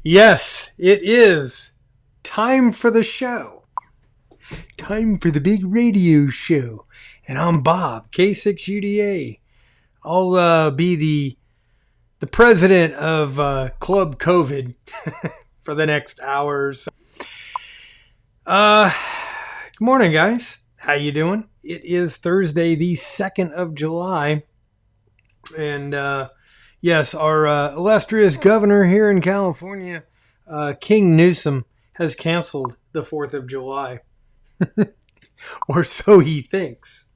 Yes, it is time for the show. Time for the big radio show. And I'm Bob, K6UDA. I'll be the president of Club COVID for the next hour or so. Good morning, guys. How you doing? It is Thursday, the 2nd of July. And yes, our illustrious governor here in California, King Newsom, has canceled the 4th of July. Or so he thinks.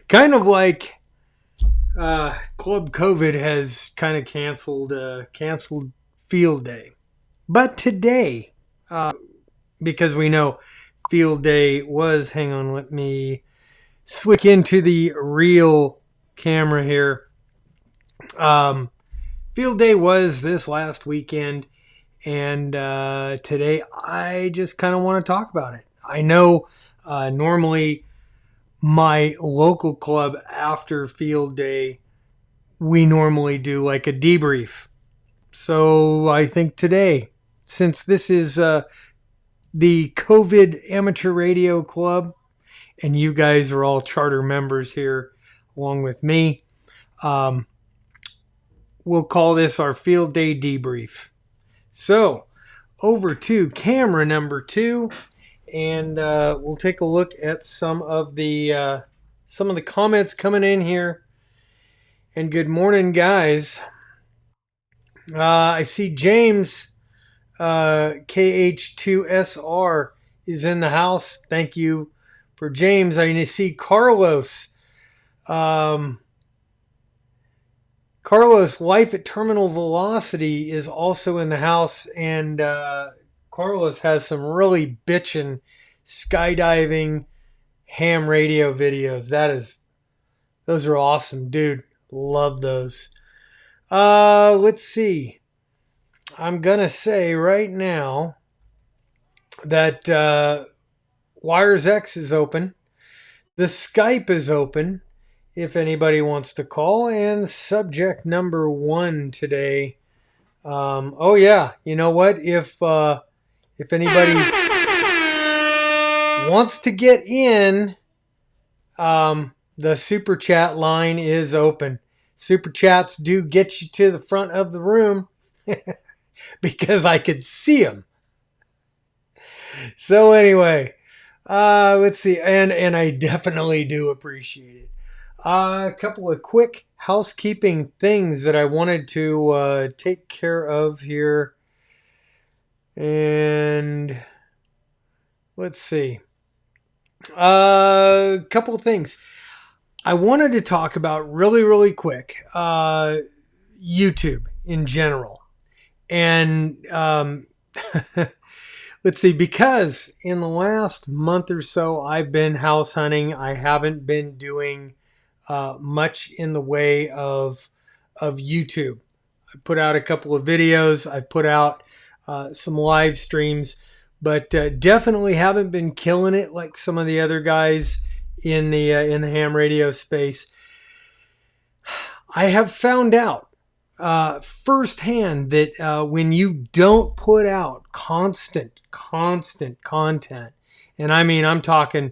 Kind of like Club COVID has kind of canceled Field Day. But today, because we know Field Day was, hang on, let me switch into the real camera here. Field Day was this last weekend, and today I just kind of want to talk about it. I know normally my local club after Field Day, we normally do like a debrief. So I think today, since this is the COVID Amateur Radio Club, and you guys are all charter members here along with me, we'll call this our Field Day debrief. So, over to camera number 2, and we'll take a look at some of the comments coming in here. And good morning, guys. I see James KH2SR is in the house. Thank you for James. I see Carlos. Carlos, Life at Terminal Velocity, is also in the house, and Carlos has some really bitchin' skydiving ham radio videos. Those are awesome, dude. Love those. Let's see. I'm gonna say right now that Wires X is open. The Skype is open if anybody wants to call. And subject number 1 today. Oh yeah, you know what? If anybody wants to get in, the super chat line is open. Super chats do get you to the front of the room because I could see them. So anyway, let's see, and I definitely do appreciate it. A couple of quick housekeeping things that I wanted to take care of here. And let's see. A couple of things. I wanted to talk about really quick YouTube in general. And let's see, because in the last month or so I've been house hunting. I haven't been doing much in the way of YouTube. I put out a couple of videos. I put out some live streams, but definitely haven't been killing it like some of the other guys in the ham radio space. I have found out firsthand that when you don't put out constant content, and I mean I'm talking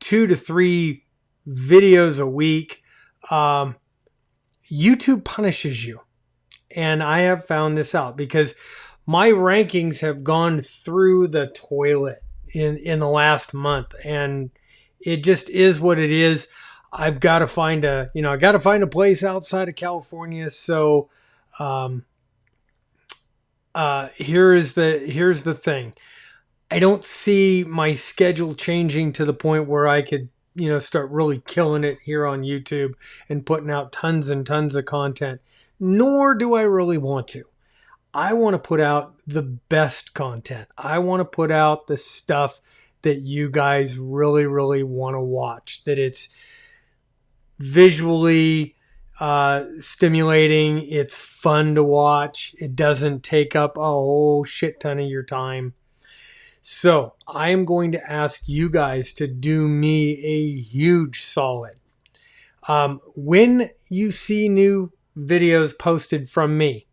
2 to 3 videos a week, YouTube punishes you. And I have found this out because my rankings have gone through the toilet in the last month, and it just is what it is. I've got to find a place outside of California. So here's the thing. I don't see my schedule changing to the point where I could start really killing it here on YouTube and putting out tons and tons of content. Nor do I really want to. I want to put out the best content. I want to put out the stuff that you guys really want to watch. That it's visually stimulating. It's fun to watch. It doesn't take up a whole shit ton of your time. So I am going to ask you guys to do me a huge solid. When you see new videos posted from me,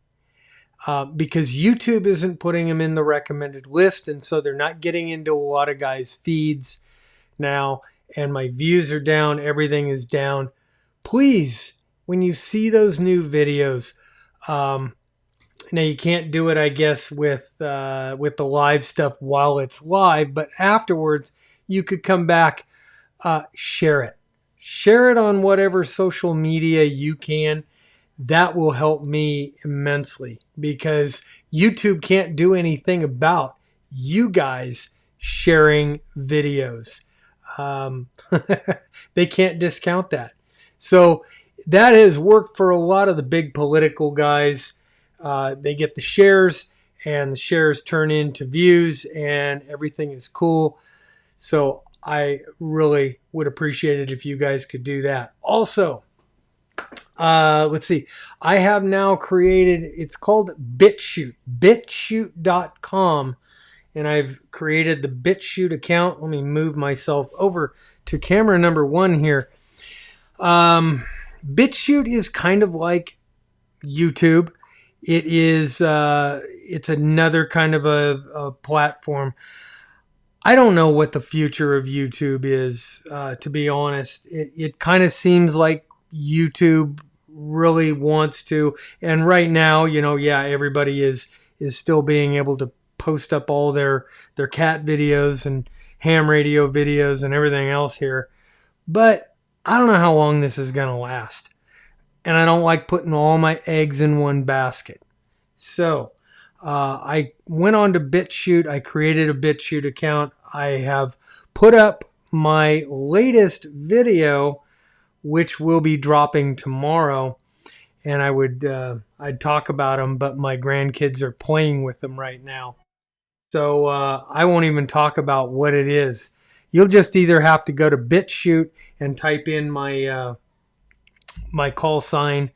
because YouTube isn't putting them in the recommended list, and so they're not getting into a lot of guys' feeds now, and my views are down, everything is down. Please, when you see those new videos, now you can't do it, I guess, with the live stuff while it's live, but afterwards you could come back, share it on whatever social media you can. That will help me immensely, because YouTube can't do anything about you guys sharing videos. They can't discount that. So that has worked for a lot of the big political guys. They get the shares, and the shares turn into views, and everything is cool. So I really would appreciate it if you guys could do that. Also, let's see. I have now created, it's called BitChute, bitchute.com. And I've created the BitChute account. Let me move myself over to camera number 1 here. BitChute is kind of like YouTube. It is, it's another kind of a platform. I don't know what the future of YouTube is, to be honest. It kind of seems like YouTube really wants to, and right now, everybody is still being able to post up all their cat videos and ham radio videos and everything else here. But I don't know how long this is going to last. And I don't like putting all my eggs in one basket. So I went on to BitChute. I created a BitChute account. I have put up my latest video, which will be dropping tomorrow. And I'd talk about them, but my grandkids are playing with them right now. So I won't even talk about what it is. You'll just either have to go to BitChute and type in my Callsign,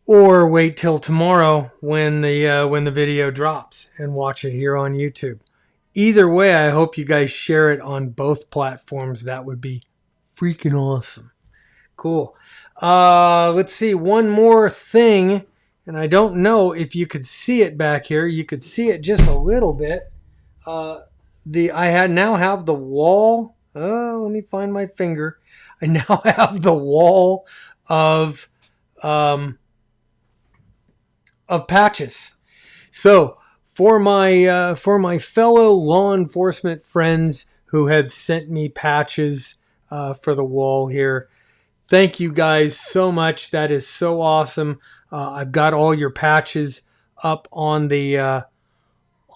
or wait till tomorrow when the video drops and watch it here on YouTube. Either way, I hope you guys share it on both platforms. That would be freaking awesome. Cool. Let's see, one more thing. And I don't know if you could see it back here. You could see it just a little bit. I now have the wall. Let me find my finger. I now have the wall of patches. So for my fellow law enforcement friends who have sent me patches for the wall here, thank you guys so much. That is so awesome. I've got all your patches up on the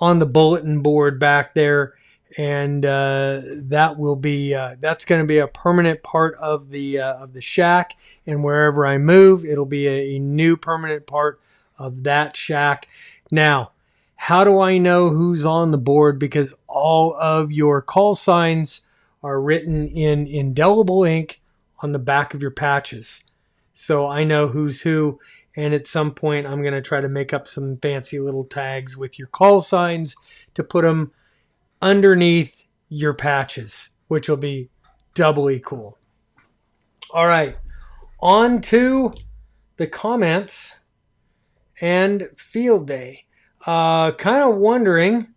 bulletin board back there, and that's going to be a permanent part of the shack. And wherever I move, it'll be a new permanent part of that shack. Now, how do I know who's on the board? Because all of your call signs are written in indelible ink on the back of your patches. So I know who's who, and at some point I'm going to try to make up some fancy little tags with your call signs to put them underneath your patches, which will be doubly cool. All right, on to the comments and field day. Kind of wondering,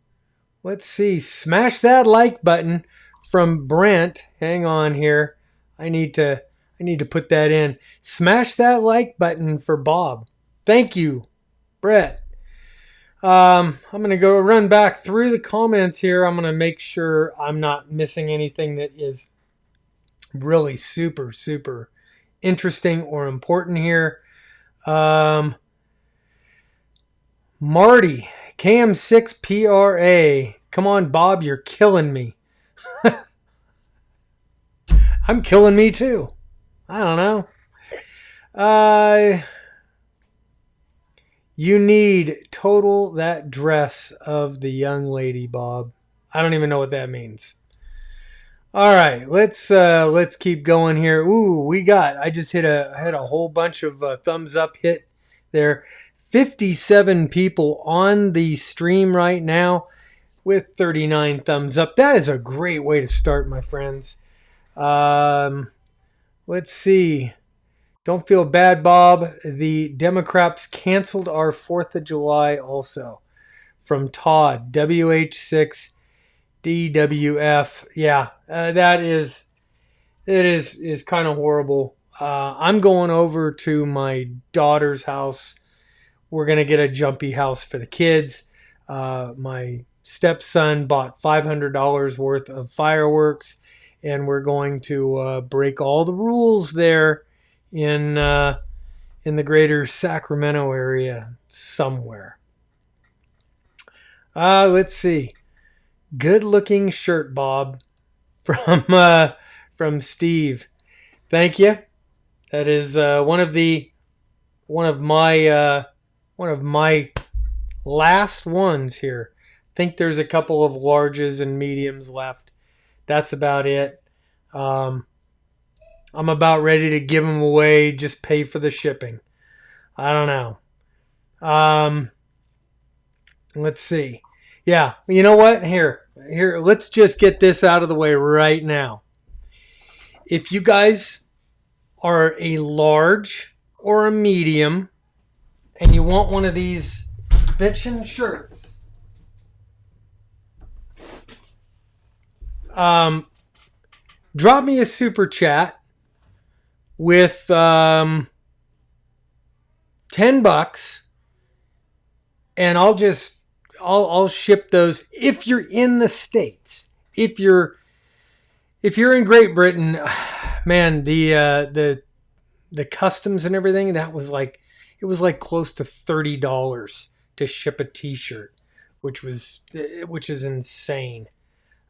let's see, smash that like button from Brent. Hang on here. I need to put that in. Smash that like button for Bob. Thank you, Brett. I'm going to go run back through the comments here. I'm going to make sure I'm not missing anything that is really super, super interesting or important here. Marty, KM6PRA. Come on, Bob, you're killing me. I'm killing me too. I don't know. You need total that dress of the young lady, Bob. I don't even know what that means. All right, let's keep going here. Ooh, I just had a whole bunch of thumbs up hit there. 57 people on the stream right now with 39 thumbs up. That is a great way to start, my friends. Let's see. Don't feel bad, Bob. The Democrats canceled our 4th of July also. From Todd, WH6DWF. Yeah, that is, it is kind of horrible. I'm going over to my daughter's house. We're going to get a jumpy house for the kids. My stepson bought $500 worth of fireworks, and we're going to break all the rules there in the greater Sacramento area somewhere. Let's see. Good looking shirt, Bob, from Steve. Thank you. That is one of my last ones here. I think there's a couple of larges and mediums left. That's about it. I'm about ready to give them away. Just pay for the shipping. I don't know. Let's see. Yeah, you know what? Here. Let's just get this out of the way right now. If you guys are a large or a medium and you want one of these bitchin' shirts, drop me a super chat with $10, and I'll ship those if you're in the States. If you're in Great Britain, man, the customs and everything, it was like close to $30 to ship a t-shirt, which is insane.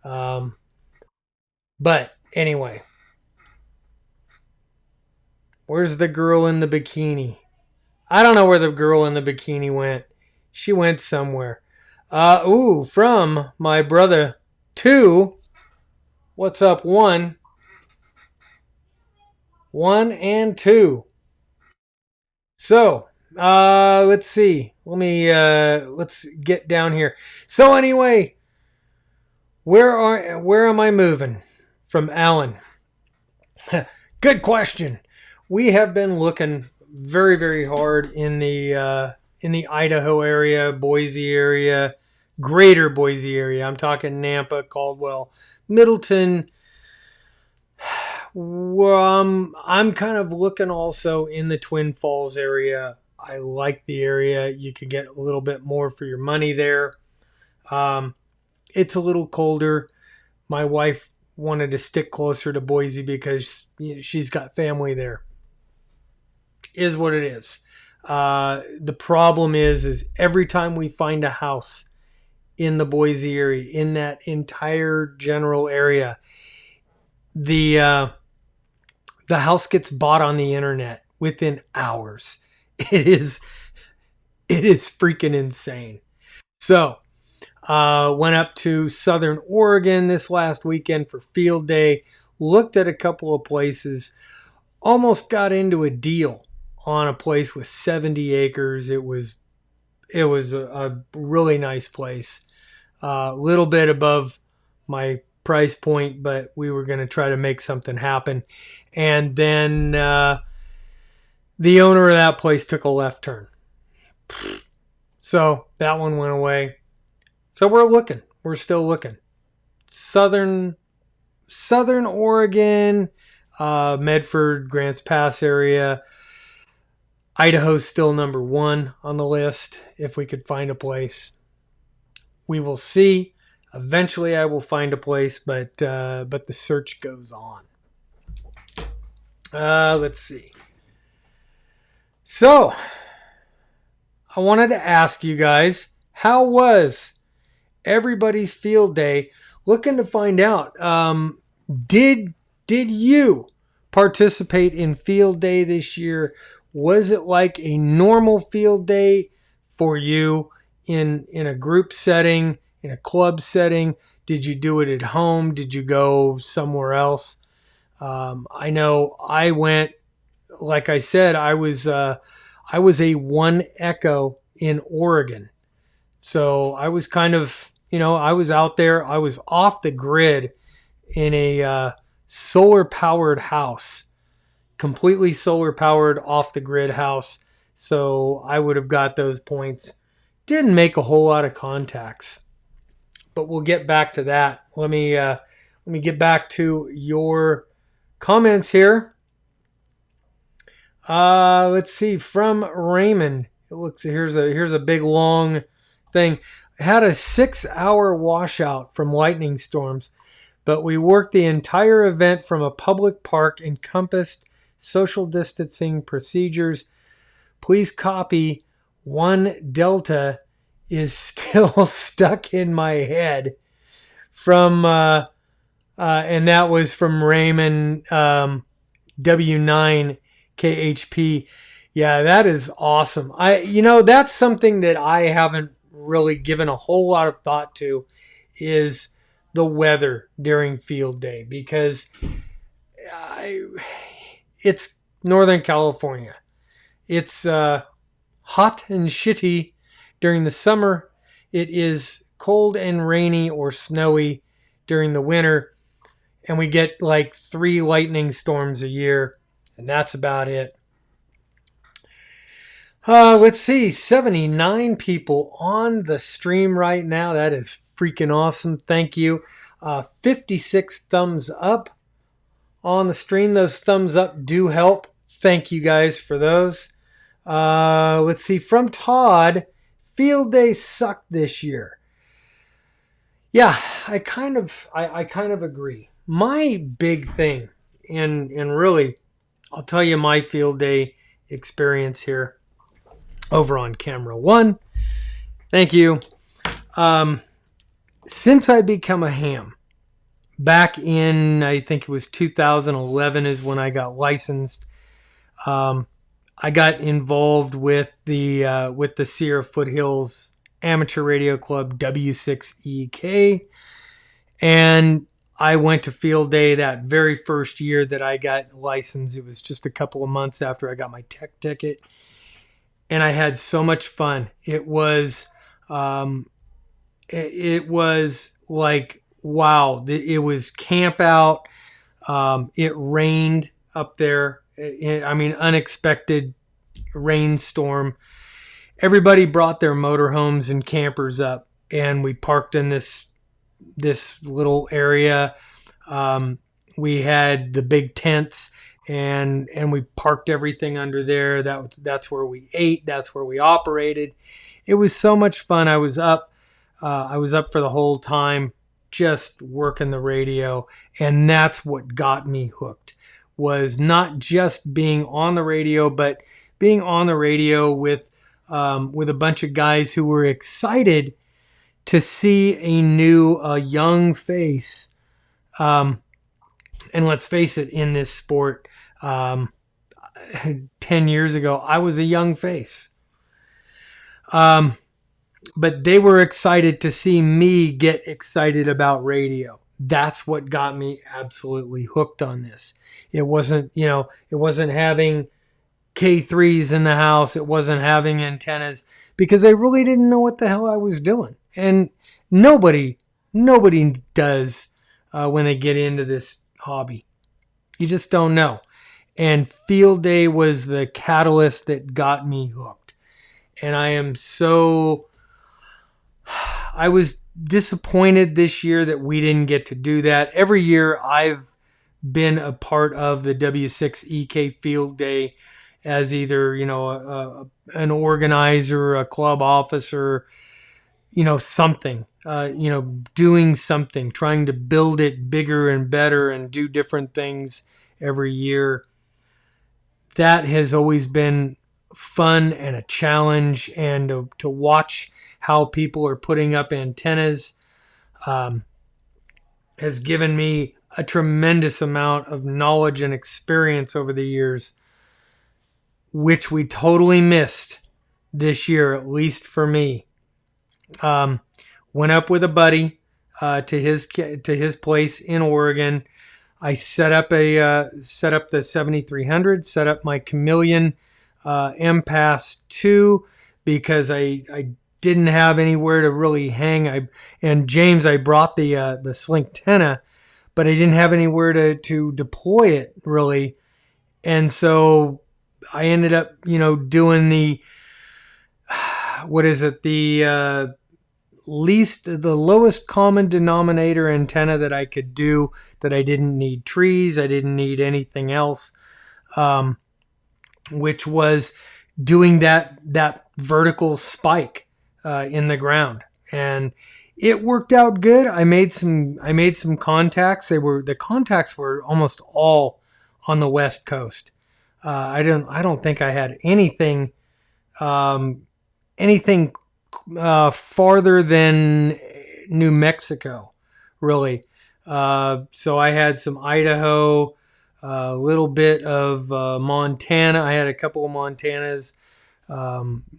But anyway, where's the girl in the bikini? I don't know where the girl in the bikini went. She went somewhere. From my brother 2. What's up, 1 and 2? So, let's see. Let's get down here. So anyway, where am I moving? From Alan. Good question. We have been looking very, very hard in the Idaho area, Boise area, greater Boise area. I'm talking Nampa, Caldwell, Middleton. I'm kind of looking also in the Twin Falls area. I like the area. You could get a little bit more for your money there. It's a little colder. My wife wanted to stick closer to Boise because she's got family there. Is what it is. The problem is every time we find a house in the Boise area, in that entire general area, the house gets bought on the internet within hours. It is freaking insane. So, went up to Southern Oregon this last weekend for field day. Looked at a couple of places. Almost got into a deal on a place with 70 acres. It was a really nice place. A little bit above my price point, but we were going to try to make something happen. And then the owner of that place took a left turn. So that one went away. So we're looking. We're still looking. Southern Oregon, Medford, Grants Pass area. Idaho's still number 1 on the list. If we could find a place, we will see. Eventually, I will find a place, but the search goes on. Let's see. So, I wanted to ask you guys, how was everybody's field day? Looking to find out, did you participate in field day this year? Was it like a normal field day for you in a group setting, in a club setting? Did you do it at home? Did you go somewhere else? I know I went, like I said, I was a 1 Echo in Oregon. So I was kind of, I was out there. I was off the grid in a solar powered house completely solar powered off the grid house. So I would have got those points. Didn't make a whole lot of contacts, but we'll get back to that. Let me get back to your comments here. Let's see, from Raymond. It looks here's a big long thing. I had a 6-hour washout from lightning storms, but we worked the entire event from a public park, encompassed social distancing procedures. Please copy 1 Delta is still stuck in my head from and that was from Raymond W9 KHP. Yeah, that is awesome. That's something that I haven't really given a whole lot of thought to, is the weather during field day, because it's Northern California. It's hot and shitty during the summer. It is cold and rainy or snowy during the winter. And we get like 3 lightning storms a year. And that's about it. Let's see. 79 people on the stream right now. That is freaking awesome. Thank you. 56 thumbs up on the stream. Those thumbs up do help. Thank you guys for those. Let's see. From Todd, field day sucked this year. Yeah, I kind of agree. My big thing, and really, I'll tell you my field day experience here over on camera 1. Thank you. Since I become a ham, back in, I think it was 2011 is when I got licensed. I got involved with the Sierra Foothills Amateur Radio Club, W6EK, and I went to field day that very first year that I got licensed. It was just a couple of months after I got my tech ticket, and I had so much fun. It was like, wow. It was camp out. It rained up there. Unexpected rainstorm. Everybody brought their motorhomes and campers up, and we parked in this little area. We had the big tents, and we parked everything under there. That's where we ate. That's where we operated. It was so much fun. I was up for the whole time, just working the radio, and that's what got me hooked. Was not just being on the radio, but being on the radio with a bunch of guys who were excited to see a young face. And let's face it, in this sport, 10 years ago, I was a young face. But they were excited to see me get excited about radio. That's what got me absolutely hooked on this. It wasn't having K3s in the house. It wasn't having antennas, because I really didn't know what the hell I was doing. And nobody does when they get into this hobby. You just don't know. And field day was the catalyst that got me hooked. And I was disappointed this year that we didn't get to do that. Every year I've been a part of the W6EK field day as either, an organizer, a club officer, something, doing something, trying to build it bigger and better and do different things every year. That has always been fun and a challenge, and to watch how people are putting up antennas has given me a tremendous amount of knowledge and experience over the years, which we totally missed this year, at least for me. Went up with a buddy to his place in Oregon. I set up the 7300, set up my Chameleon MPass 2, because I didn't have anywhere to really hang. I brought the Slink 10, but I didn't have anywhere to deploy it really. And so I ended up, doing the, what is it? The lowest common denominator antenna that I could do, that I didn't need trees. I didn't need anything else. Which was doing that vertical spike in the ground, and it worked out good. I made some contacts. The contacts were almost all on the West Coast. I don't think I had anything farther than New Mexico, really. So I had some Idaho, a little bit of Montana. I had a couple of Montanas,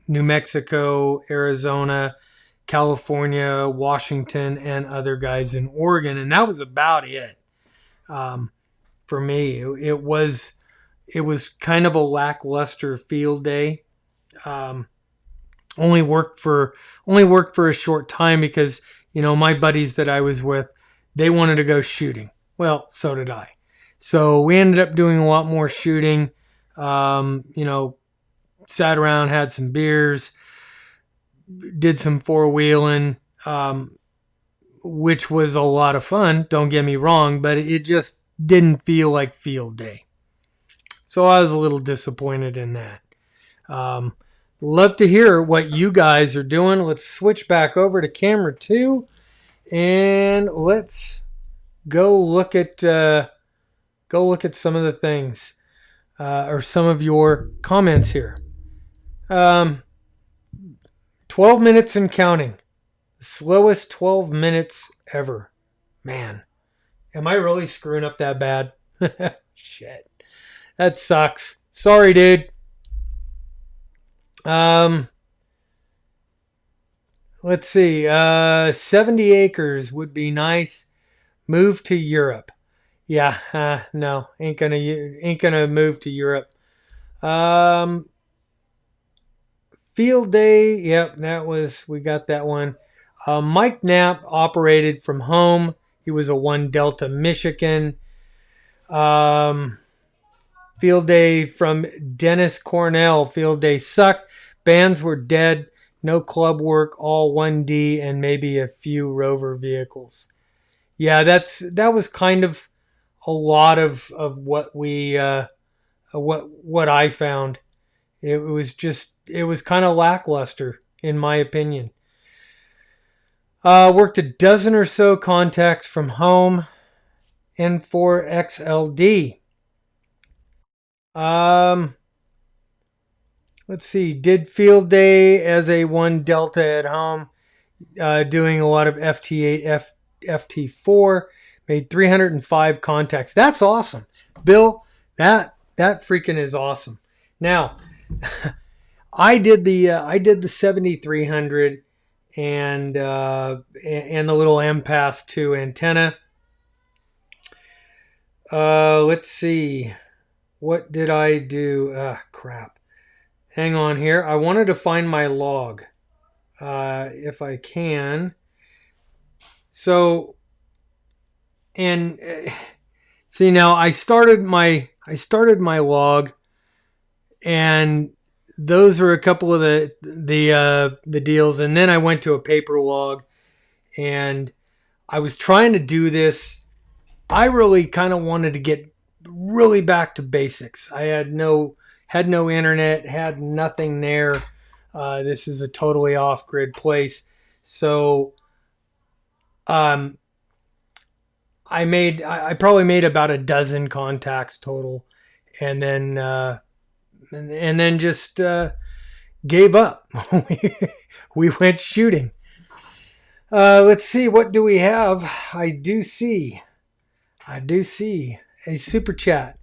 New Mexico, Arizona, California, Washington, and other guys in Oregon, and that was about it. For me, it was kind of a lackluster field day. Only worked for a short time because my buddies that I was with, they wanted to go shooting. Well, so did I. So we ended up doing a lot more shooting. Sat around, had some beers, did some four-wheeling, which was a lot of fun. Don't get me wrong, but it just didn't feel like field day. So I was a little disappointed in that. Love to hear what you guys are doing. Let's switch back over to camera 2, and let's go look at some of the things, or some of your comments here. 12 minutes and counting. The slowest 12 minutes ever. Man, am I really screwing up that bad? Shit. That sucks. Sorry, dude. Let's see. 70 acres would be nice. Move to Europe. Yeah, no, ain't gonna move to Europe. Field day, yep, we got that one. Mike Knapp operated from home. He was a 1 Delta Michigan. Field day from Dennis Cornell. Field day sucked. Bands were dead. No club work. All 1D and maybe a few Rover vehicles. Yeah, that was kind of a lot of what we what I found. It was kind of lackluster in my opinion. Worked a dozen or so contacts from home. N4XLD. Let's see. Did field day as a 1 Delta at home. Doing a lot of FT8, FT4. Made 305 contacts. That's awesome. Bill, that freaking is awesome. Now, I did the 7300 and the little MPass 2 antenna. Let's see. What did I do? Crap. Hang on here. I wanted to find my log. If I can. So, and see now I started my log, and those are a couple of the deals, and then I went to a paper log, and I was trying to do this. I really kind of wanted to get really back to basics. I had no internet, had nothing there. This is a totally off-grid place. So I probably made about a dozen contacts total, and then just gave up. We went shooting. Let's see, what do we have? I do see a super chat.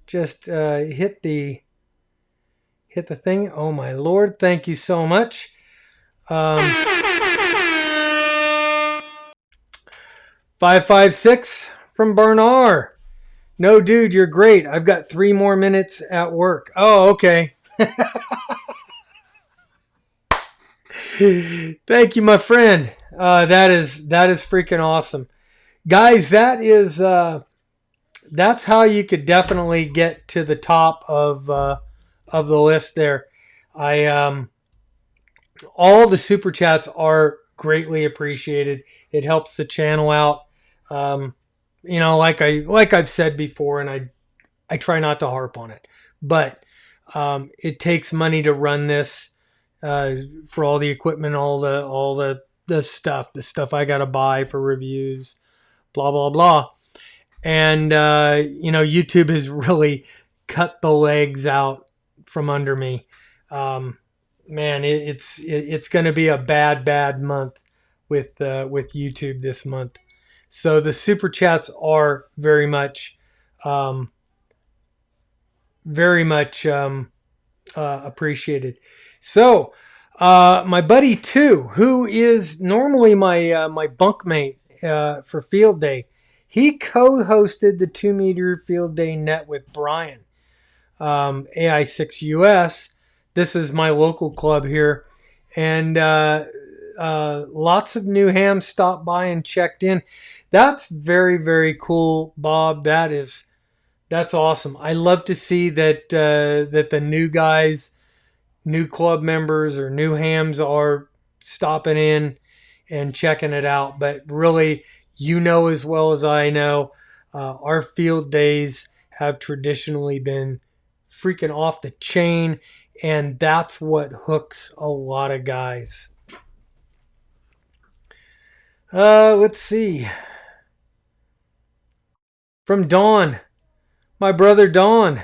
Just hit the thing. Oh my Lord, thank you so much. 556 from Bernard. No, dude, you're great. I've got 3 more minutes at work. Oh, okay. Thank you, my friend. That is freaking awesome. Guys, that is that's how you could definitely get to the top of the list there. I all the super chats are greatly appreciated. It helps the channel out. Like I've said before, and I try not to harp on it, but it takes money to run this, for all the equipment, all the stuff I gotta buy for reviews, blah blah blah. And YouTube has really cut the legs out from under me. Man, it's going to be a bad month with YouTube this month. So the super chats are very much appreciated. So my buddy too, who is normally my bunkmate for field day, he co-hosted the 2 meter field day net with Brian, AI6US. This is my local club here, and lots of new hams stopped by and checked in. That's very, very cool, Bob. That's awesome. I love to see that the new guys, new club members, or new hams are stopping in and checking it out. But really, as well as I know, our field days have traditionally been freaking off the chain, and that's what hooks a lot of guys. Let's see. From Don, my brother Don.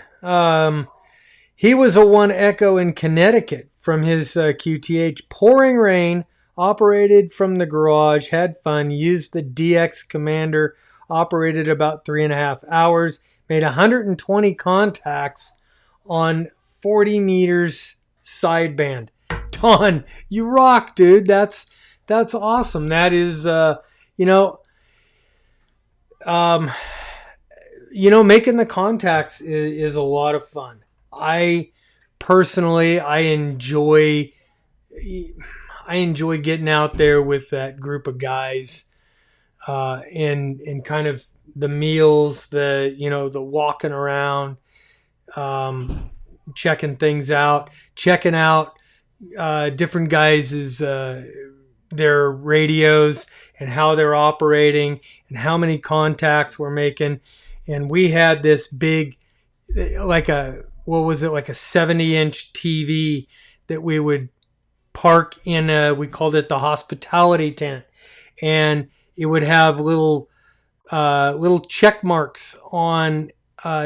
He was a 1 Echo in Connecticut from his QTH. Pouring rain, operated from the garage, had fun, used the DX Commander, operated about 3.5 hours, made 120 contacts on 40 meters sideband. Don, you rock, dude. That's awesome. That is, making the contacts is a lot of fun. I enjoy getting out there with that group of guys, and kind of the meals, the walking around, checking things out, checking out different guys' their radios and how they're operating and how many contacts we're making. And we had this big, like a 70-inch TV that we would park in we called it the hospitality tent, and it would have little check marks on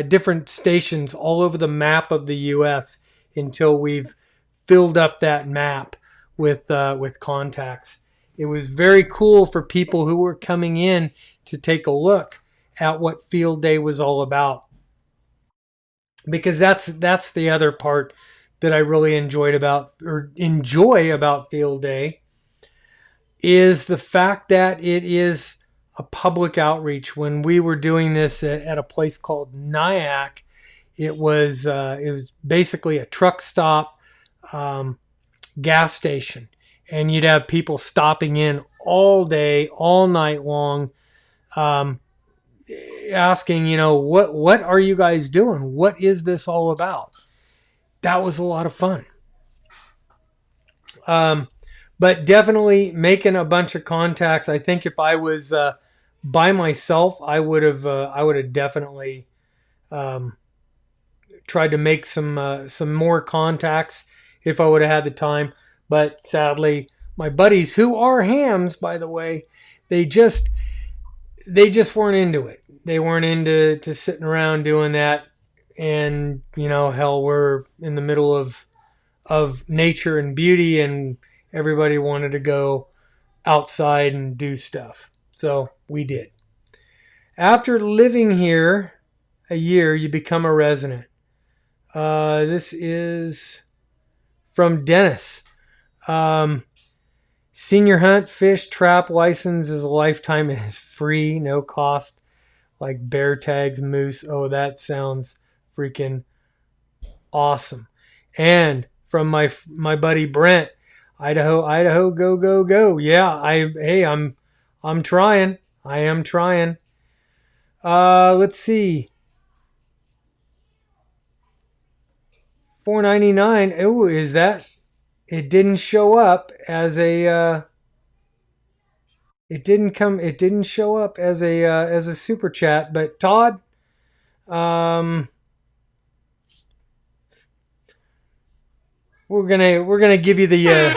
different stations all over the map of the U.S. until we've filled up that map with contacts. It was very cool for people who were coming in to take a look at what field day was all about, because that's the other part that I really enjoy about field day, is the fact that it is a public outreach. When we were doing this at a place called Nyack, it was basically a truck stop, gas station, and you'd have people stopping in all day, all night long, asking, what are you guys doing? What is this all about? That was a lot of fun. But definitely making a bunch of contacts. I think if I was by myself, I would have definitely tried to make some more contacts if I would have had the time. But sadly, my buddies, who are hams, by the way, they just weren't into it. They weren't into sitting around doing that. And hell, we're in the middle of nature and beauty, and everybody wanted to go outside and do stuff. So we did. After living here a year, you become a resident. This is from Dennis. Senior hunt, fish, trap license is a lifetime and is free, no cost. Like bear tags, moose. Oh, that sounds freaking awesome. And from my buddy Brent, Idaho, go. Yeah, I'm trying. I am trying. Let's see. $4.99. Oh, is that? It didn't show up as a. It didn't show up as a super chat. But Todd, we're gonna give you the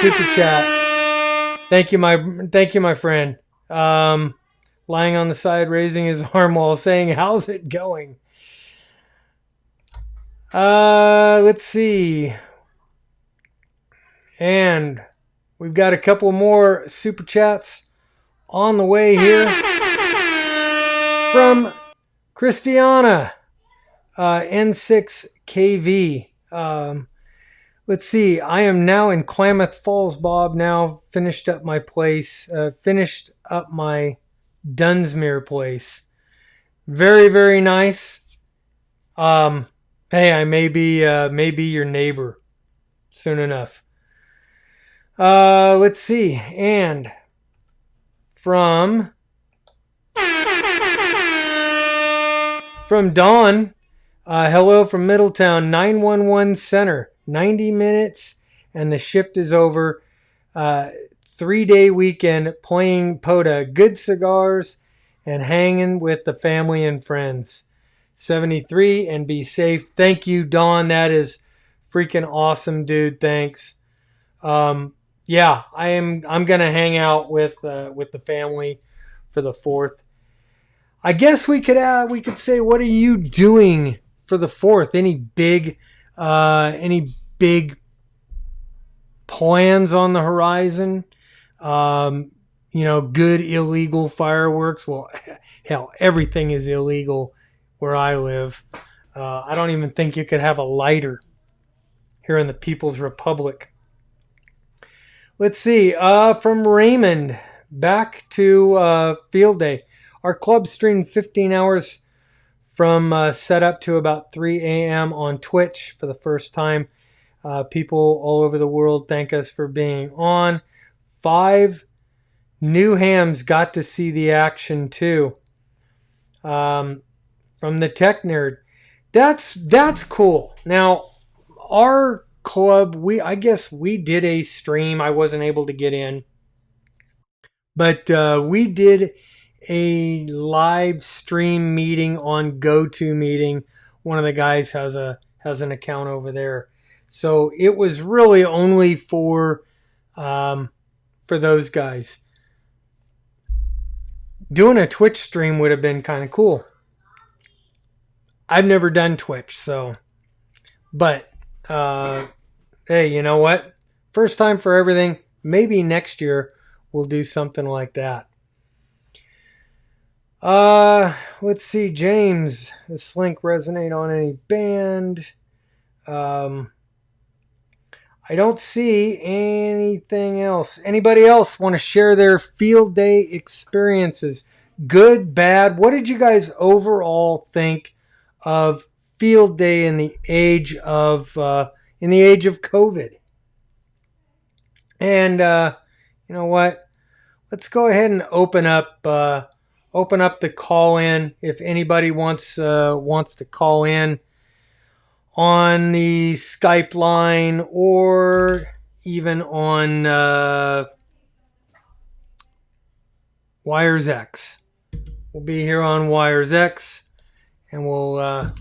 super chat. Thank you, my friend. Lying on the side, raising his arm while saying, "How's it going?" Let's see. And we've got a couple more super chats on the way here from Christiana, N6KV. Let's see. I am now in Klamath Falls, Bob. Now finished up my place. Finished up my Dunsmuir place. Very, very nice. Hey, I may be your neighbor soon enough. Let's see. And from Dawn, hello from Middletown, 911 Center, 90 minutes, and the shift is over. 3-day weekend playing Poda, good cigars, and hanging with the family and friends. 73 and be safe. Thank you, Dawn. That is freaking awesome, dude. Thanks. Yeah, I'm gonna hang out with the family for the 4th. I guess we could say, what are you doing for the 4th? Any big plans on the horizon? Good illegal fireworks. Well, hell, everything is illegal where I live. I don't even think you could have a lighter here in the People's Republic. Let's see. From Raymond, back to field day. Our club streamed 15 hours from setup to about 3 a.m. on Twitch for the first time. People all over the world thank us for being on. 5 new hams got to see the action too. From the Tech Nerd. That's cool. Now, our club, I guess we did a stream. I wasn't able to get in. But we did a live stream meeting on GoToMeeting. One of the guys has an account over there. So it was really only for those guys. Doing a Twitch stream would have been kind of cool. I've never done Twitch, so. But, hey, you know what? First time for everything. Maybe next year we'll do something like that. Let's see, James. Does Slink resonate on any band? I don't see anything else. Anybody else want to share their field day experiences? Good, bad? What did you guys overall think of field day in the age of COVID? And you know what? Let's go ahead and open up the call in. If anybody wants to call in on the Skype line or even on Wires X. We'll be here on Wires X, and we'll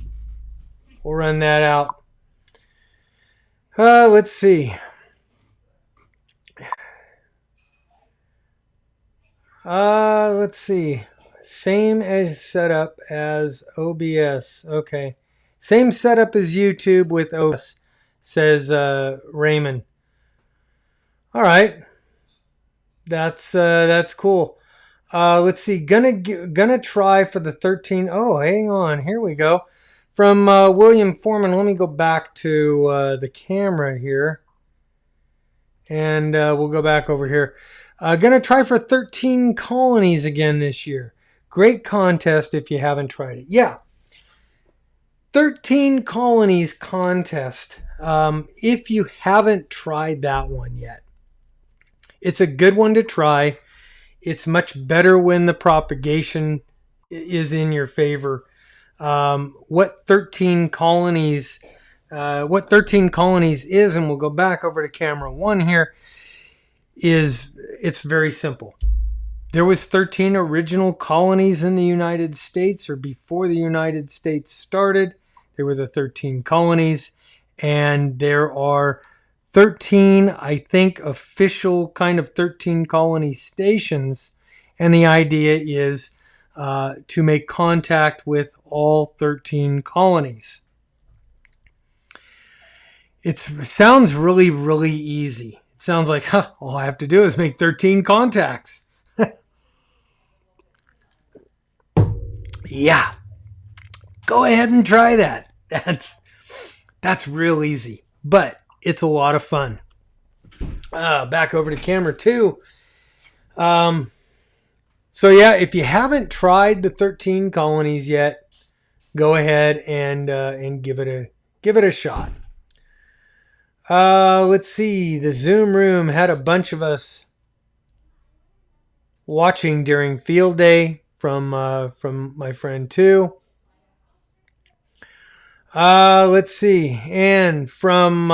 run that out. Let's see. Let's see. Same as setup as OBS. Okay. Same setup as YouTube with OBS, says Raymond. All right. That's cool. Let's see. Gonna try for the 13. Oh, hang on. Here we go. From William Foreman. Let me go back to the camera here. And we'll go back over here. Gonna try for 13 colonies again this year. Great contest if you haven't tried it. Yeah. 13 colonies contest. If you haven't tried that one yet. It's a good one to try. It's much better when the propagation is in your favor. What 13 colonies is, and we'll go back over to camera 1 here, it's very simple. There was 13 original colonies in the United States, or before the United States started, there were the 13 colonies, and there are 13, I think, official kind of 13 colony stations, and the idea is to make contact with all 13 colonies. It sounds really, really easy. It sounds like, all I have to do is make 13 contacts. Yeah. Go ahead and try that. That's real easy, but it's a lot of fun. Back over to camera 2. So yeah, if you haven't tried the 13 colonies yet, go ahead and give it a shot. Let's see. The Zoom room had a bunch of us watching during field day from my friend 2. Let's see. And from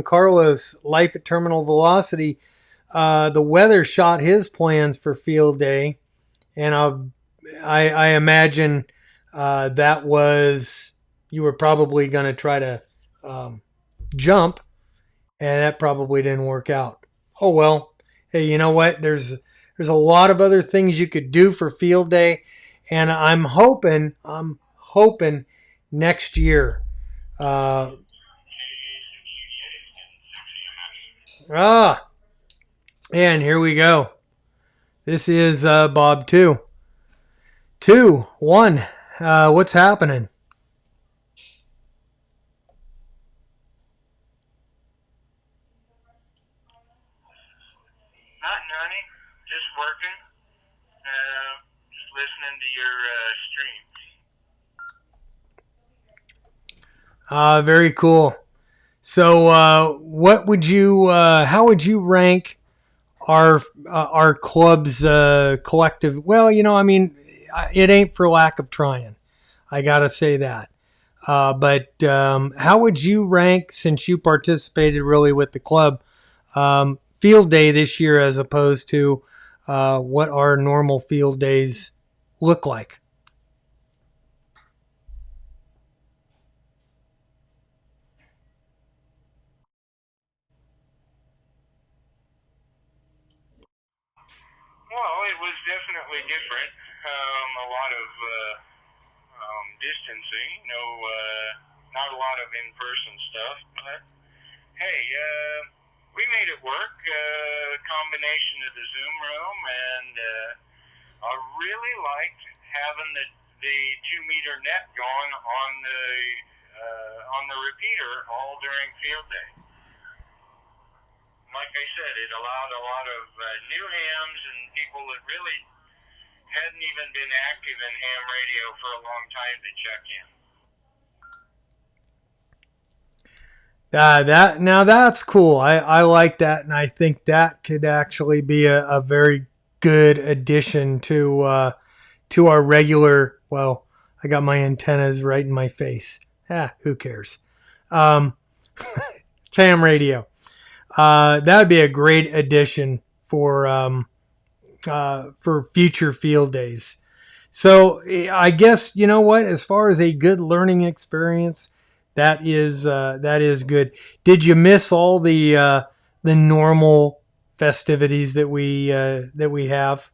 Carlos, Life at Terminal Velocity, the weather shot his plans for field day, and I imagine that was, you were probably going to try to jump, and that probably didn't work out. Oh well. Hey, you know what? There's a lot of other things you could do for field day, and I'm hoping next year. And here we go. This is Bob 2. 2, 1. What's happening? Nothing, honey. Just working. Just listening to your streams. Very cool. So, what would you? How would you rank our club's collective? Well, I mean, it ain't for lack of trying. I gotta say that. But how would you rank, since you participated really with the club, field day this year as opposed to what our normal field days look like? Well, it was definitely different. A lot of distancing. Not a lot of in-person stuff. But hey, we made it work. Combination of the Zoom room, and I really liked having the 2-meter net going on the repeater all during field day. Like I said, it allowed a lot of new hams and people that really hadn't even been active in ham radio for a long time to check in. Now that's cool. I like that, and I think that could actually be a very good addition to our regular. Well, I got my antennas right in my face. Who cares? Ham radio. That would be a great addition for future field days. So I guess, you know what? As far as a good learning experience, that is good. Did you miss all the normal festivities that we have?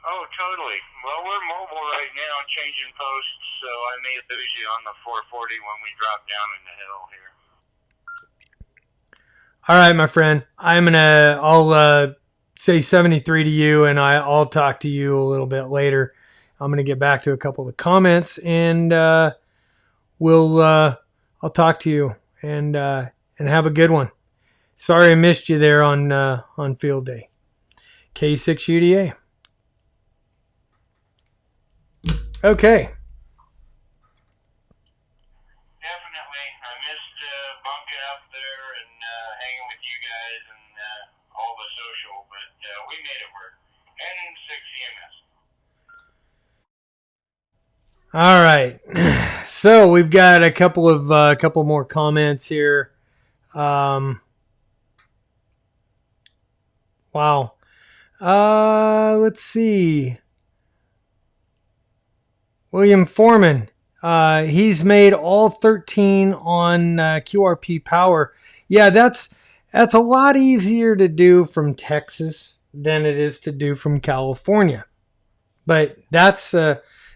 Oh, totally. Well, we're mobile right now, changing posts, so I may lose you on the 440 when we drop down in the hill here. All right, my friend. I'll say 73 to you, and I'll talk to you a little bit later. I'm gonna get back to a couple of the comments, and I'll talk to you, and have a good one. Sorry I missed you there on field day. K6UDA. Okay. Definitely. I missed bunking up there and hanging with you guys, and All right. So we've got a couple more comments here. Wow. Let's see. William Foreman. He's made all 13 on QRP Power. Yeah, that's a lot easier to do from Texas than it is to do from California. But that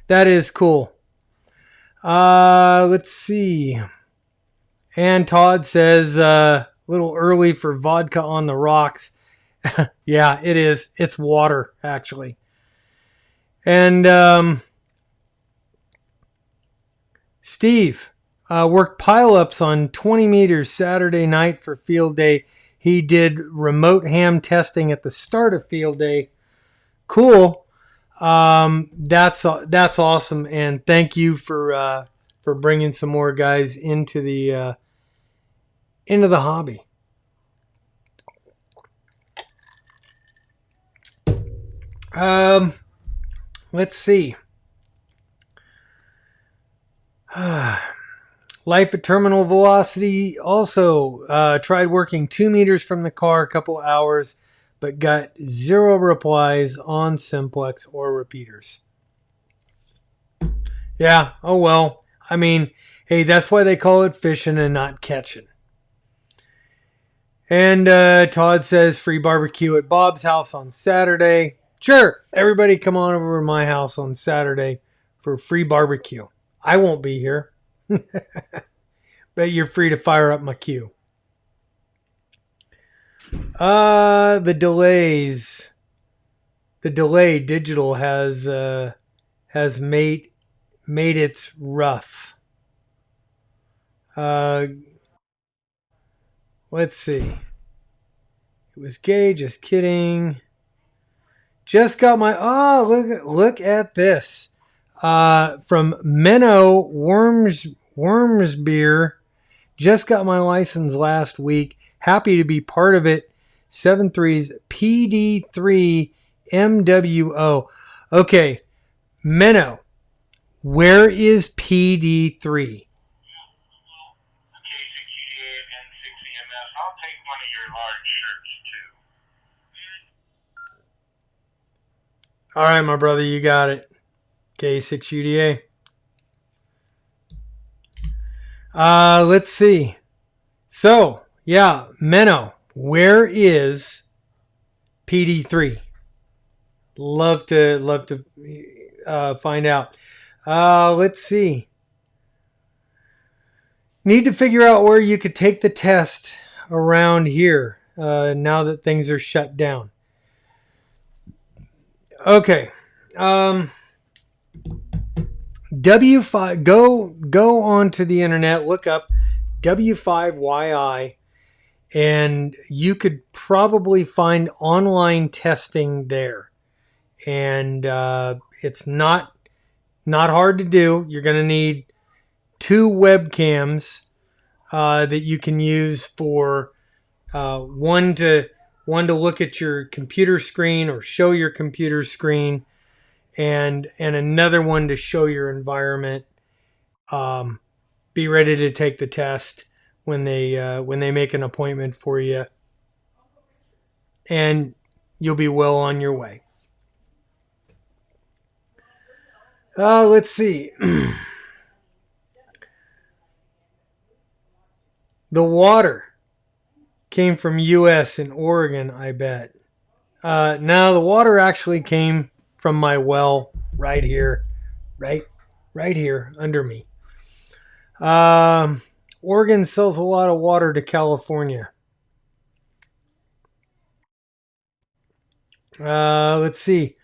is cool. Let's see. And Todd says a little early for vodka on the rocks. Yeah, it is. It's water, actually. And Steve worked pileups on 20 meters Saturday night for field day. He did remote ham testing at the start of field day. Cool. That's awesome, and thank you for bringing some more guys into the hobby. Let's see. Life at terminal velocity also tried working 2 meters from the car a couple hours, but got 0 replies on simplex or repeaters. Yeah, oh well. I mean, hey, that's why they call it fishing and not catching. And Todd says free barbecue at Bob's house on Saturday. Sure, everybody come on over to my house on Saturday for free barbecue. I won't be here. But you're free to fire up my queue. The delays. The delay digital has made its rough. Let's see. It was gay, just kidding. Just got my look at this. From Menno Wormsbeer. Just got my license last week. Happy to be part of it. 7.3's PD3 MWO. Okay, Menno, where is PD3? K6UDA and 6EMS. I'll take one of your large shirts too. All right, my brother, you got it. K6UDA. Let's see. So, yeah, Menno, where is PD3? Love to find out. Let's see. Need to figure out where you could take the test around here now that things are shut down. Okay. W5, go onto the internet, look up W5YI, and you could probably find online testing there. And it's not hard to do. You're going to need 2 webcams that you can use for one to look at your computer screen or show your computer screen, and another one to show your environment. Be ready to take the test when they make an appointment for you, and you'll be well on your way. Let's see. The water came from U.S. in Oregon, I bet. Now the water actually came from my well right here, right here under me. Oregon sells a lot of water to California. Let's see.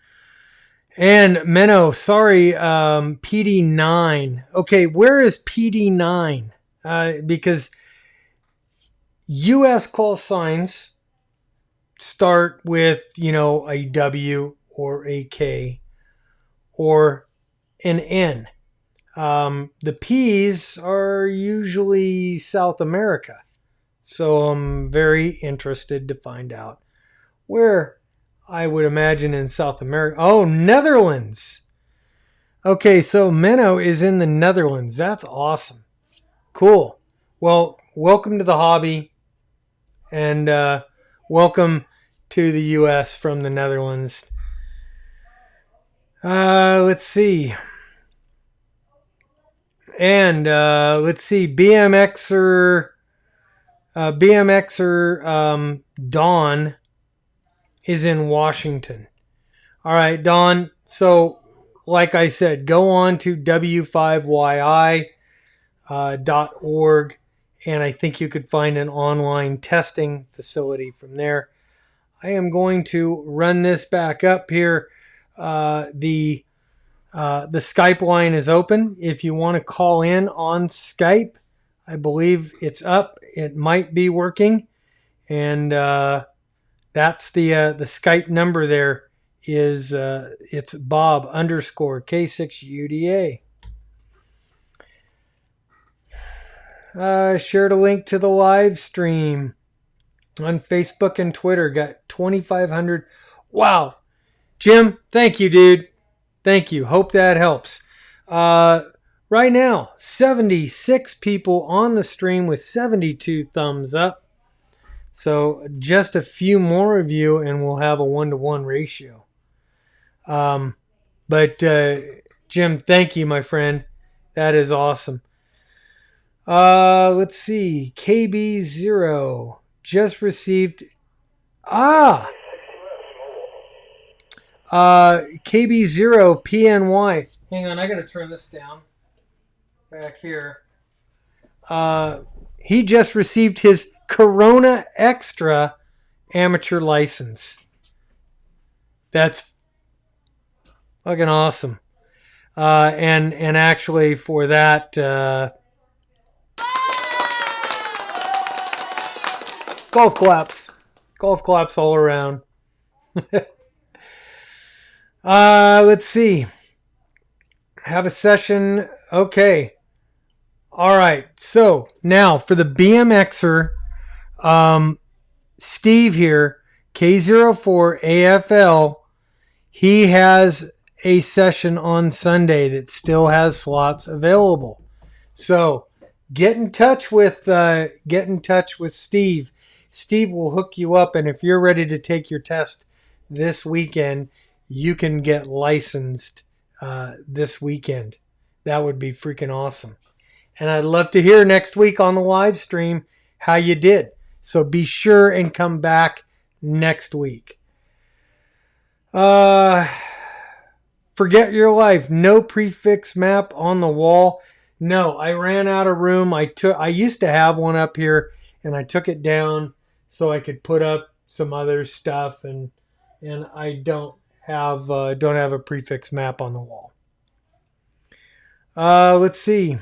And Menno, sorry, PD9. Okay, where is PD9? Because U.S. call signs start with, a W or a K or an N. The P's are usually South America. So I'm very interested to find out where I would imagine in South America. Oh, Netherlands. Okay, so Menno is in the Netherlands. That's awesome. Cool. Well, welcome to the hobby, and welcome to the U.S. from the Netherlands. Let's see. And let's see. BMXer Dawn is in Washington. All right, Dawn. So, like I said, go on to w5yi.org, and I think you could find an online testing facility from there. I am going to run this back up here. The Skype line is open. If you want to call in on Skype, I believe it's up. It might be working, and that's the Skype number. There is it's Bob _K6UDA. Shared a link to the live stream on Facebook and Twitter. Got 2,500. Wow, Jim, thank you, dude. Thank you. Hope that helps. Right now, 76 people on the stream with 72 thumbs up. So just a few more of you and we'll have a 1-to-1 ratio. But Jim, thank you, my friend. That is awesome. Let's see. KB0 just received... KB0 PNY. Hang on, I gotta turn this down. Back here. He just received his Corona Extra amateur license. That's fucking awesome. And actually for that, golf claps all around. Let's see. Have a session. Okay. All right. So now for the BMXer, Steve here, K04AFL, he has a session on Sunday that still has slots available. So get in touch with Steve. Steve will hook you up, and if you're ready to take your test this weekend, you can get licensed this weekend. That would be freaking awesome. And I'd love to hear next week on the live stream how you did. So be sure and come back next week. Forget your life. No prefix map on the wall. No, I ran out of room. I used to have one up here, and I took it down so I could put up some other stuff, and I don't have a prefix map on the wall. Let's see.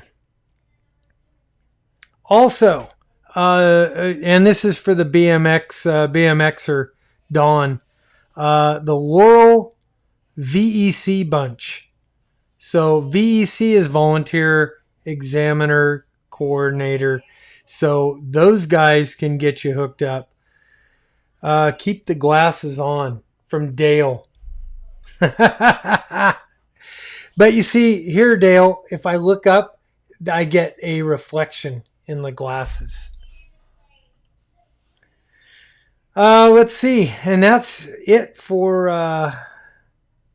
Also, and this is for the BMXer Dawn, the Laurel VEC bunch. So VEC is volunteer examiner coordinator. So those guys can get you hooked up. Keep the glasses on from Dale. But you see here, Dale, if I look up, I get a reflection in the glasses. Let's see, and that's it for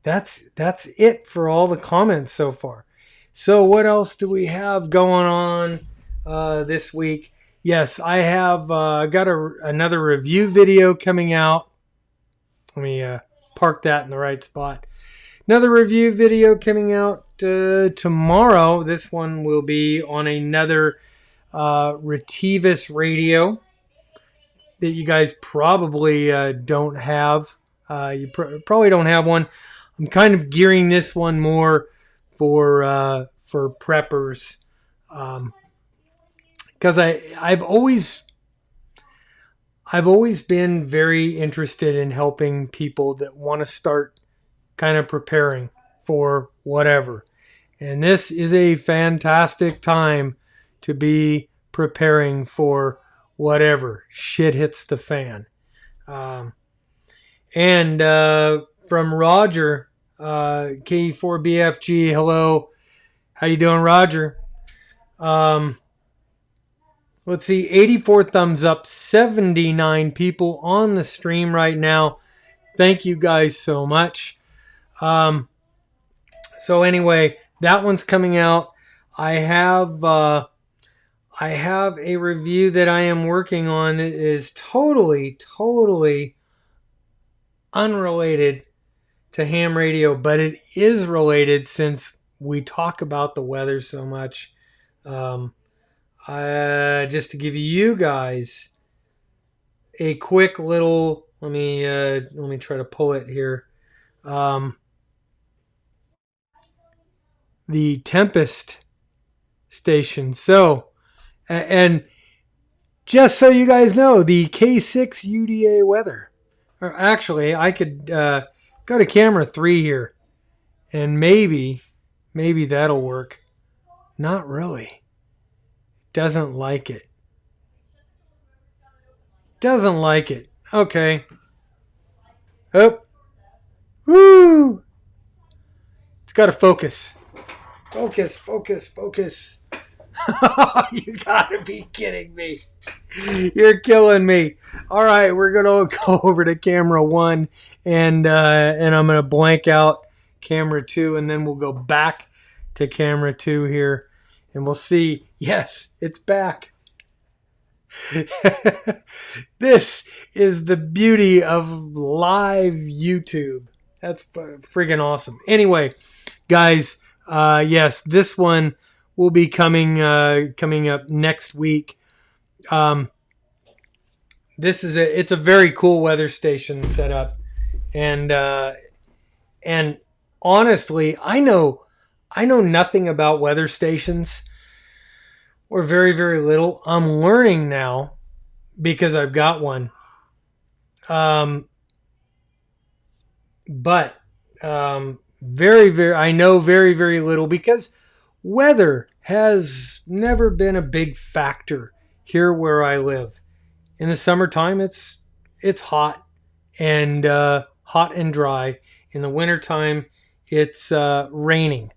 that's it for all the comments so far. So what else do we have going on this week? Yes, I have got another review video coming out. Let me park that in the right spot. Another review video coming out tomorrow. This one will be on another Retivus radio that you guys probably don't have. You probably don't have one. I'm kind of gearing this one more for preppers, because I've always been very interested in helping people that want to start kind of preparing for whatever. And this is a fantastic time to be preparing for whatever. Shit hits the fan. And from Roger, K4BFG, hello. How you doing, Roger? Let's see, 84 thumbs up, 79 people on the stream right now. Thank you guys so much. So anyway, that one's coming out. I have a review that I am working on that is totally unrelated to ham radio, but it is related since we talk about the weather so much. Just to give you guys a quick little, let me try to pull it here. The Tempest station. So, and just so you guys know, the K6 UDA weather. Or actually, I could go to camera 3 here, and maybe that'll work. Not really. Doesn't like it. Doesn't like it. Okay. Oh. Woo! It's got to focus. Focus. You gotta be kidding me. You're killing me. All right, we're gonna go over to camera 1 and I'm gonna blank out camera 2, and then we'll go back to camera 2 here, and we'll see. Yes, it's back. This is the beauty of live YouTube. That's friggin' awesome. Anyway, guys, yes, this one will be coming up next week. It's a very cool weather station setup, and honestly, I know nothing about weather stations, or very, very little. I'm learning now because I've got one. But I know very, very little because weather has never been a big factor here where I live. In the summertime, it's hot and dry. In the wintertime, it's raining,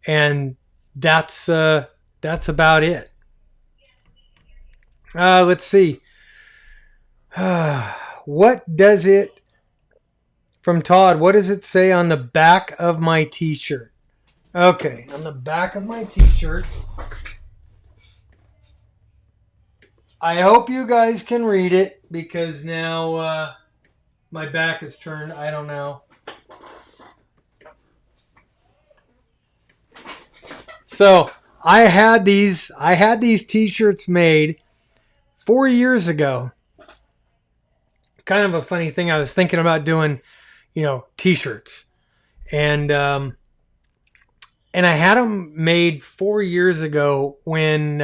and that's about it. Let's see. What does it, from Todd, what does it say on the back of my t-shirt? Okay, on the back of my t-shirt. I hope you guys can read it, because now my back is turned. I don't know. So I had these t-shirts made 4 years ago. Kind of a funny thing. I was thinking about doing, t-shirts, and I had them made 4 years ago when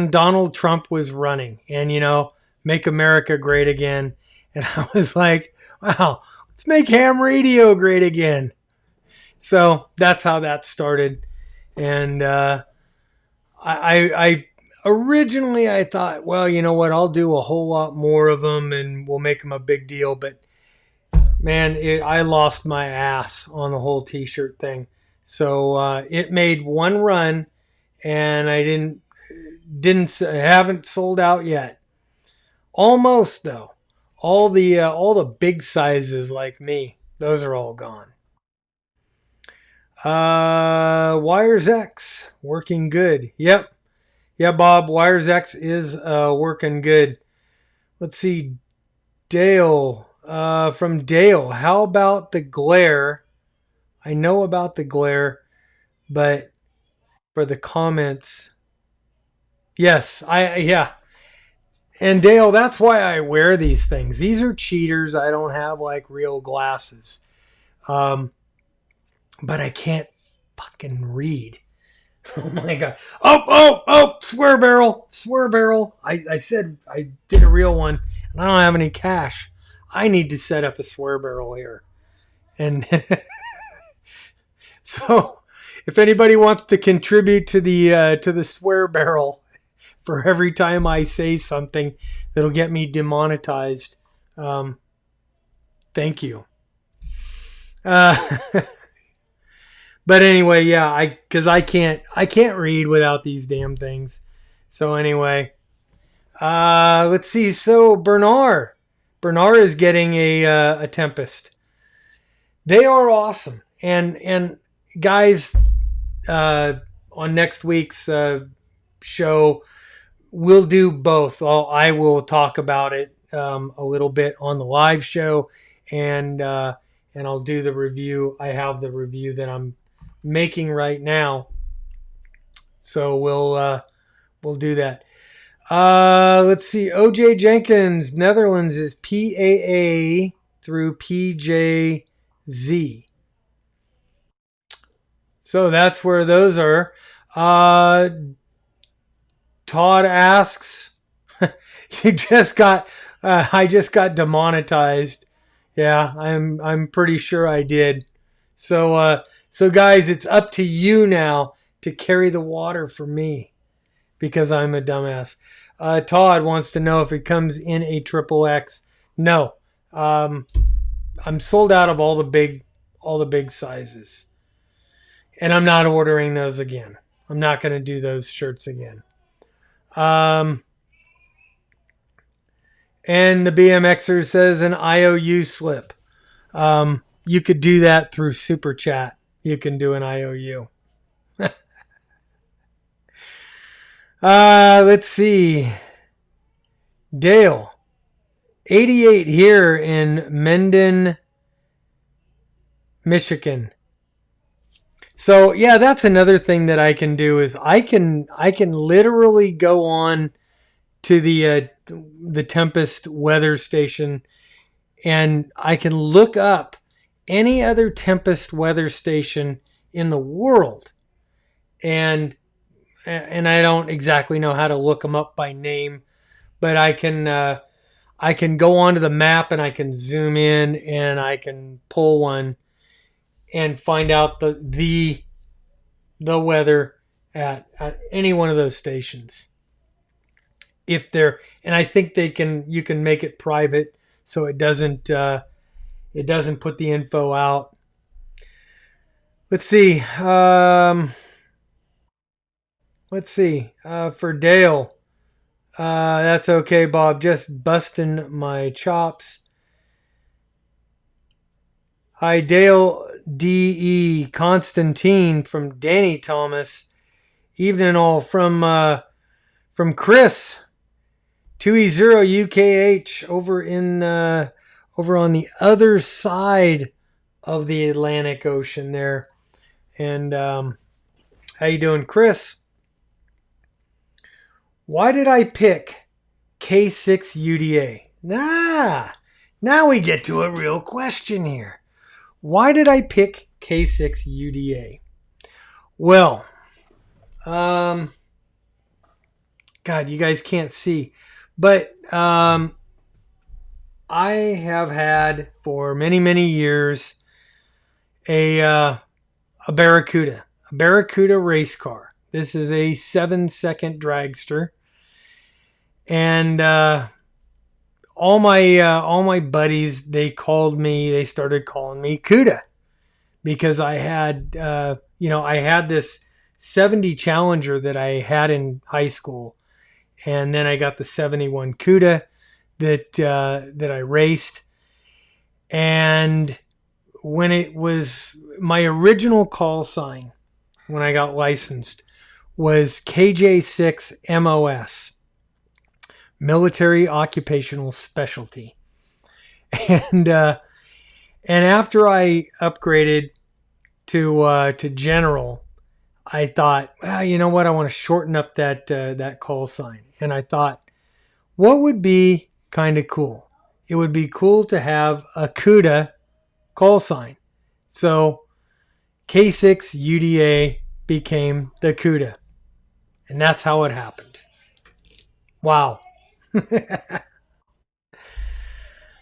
Donald Trump was running, and make America great again. And I was like, wow, let's make ham radio great again. So that's how that started. And I originally I thought, well, you know what, I'll do a whole lot more of them and we'll make them a big deal. But man, I lost my ass on the whole t-shirt thing. So it made one run, and I haven't sold out yet. Almost though. All the big sizes like me, those are all gone. Wires X working good. Yep. Yeah, Bob, Wires X is working good. Let's see, Dale, from Dale, how about the glare? I know about the glare, but for the comments, yes, yeah. And Dale, that's why I wear these things. These are cheaters. I don't have like real glasses. But I can't fucking read. Oh my God. Oh, swear barrel. I said I did a real one, and I don't have any cash. I need to set up a swear barrel here. And so if anybody wants to contribute to the swear barrel for every time I say something that'll get me demonetized, thank you. Uh, but anyway, yeah, because I can't read without these damn things. So anyway, let's see. So Bernard is getting a Tempest. They are awesome, and guys, on next week's show, we'll do both. I will talk about it a little bit on the live show, and I'll do the review. I have the review that I'm making right now, so we'll do that. Let's see. OJ Jenkins, Netherlands is PAA through PJZ. So that's where those are. Todd asks, I just got demonetized. Yeah, I'm pretty sure I did. So guys, it's up to you now to carry the water for me because I'm a dumbass. Todd wants to know if it comes in a triple X. No, I'm sold out of all the big sizes, and I'm not ordering those again. I'm not going to do those shirts again. And the BMXer says an IOU slip. You could do that through Super Chat. You can do an IOU. Let's see. Dale, 88 here in Menden, Michigan. So yeah, that's another thing that I can do is I can literally go on to the Tempest weather station, and I can look up any other Tempest weather station in the world, and I don't exactly know how to look them up by name, but I can go onto the map and I can zoom in and I can pull one and find out the weather at any one of those stations. If they're, and I think you can make it private so it doesn't put the info out. Let's see. For Dale, that's okay, Bob. Just busting my chops. Hi, Dale D.E. Constantine from Danny Thomas. Evening all from Chris 2E0 UKH over on the other side of the Atlantic Ocean there. And how you doing, Chris? Why did I pick K6 UDA? Now we get to a real question here. Why did I pick K6 UDA? Well, God, you guys can't see, but I have had for many, many years a Barracuda race car. This is a 7-second dragster, and all my buddies, they started calling me Cuda, because I had I had this 70 Challenger that I had in high school, and then I got the 71 Cuda that I raced. And when it was my original call sign when I got licensed was KJ6 MOS, Military Occupational Specialty. And after I upgraded to General, I thought, well, you know what? I want to shorten up that call sign. And I thought, what would be kind of cool? It would be cool to have a CUDA call sign. So K6 UDA became the CUDA. And that's how it happened. Wow.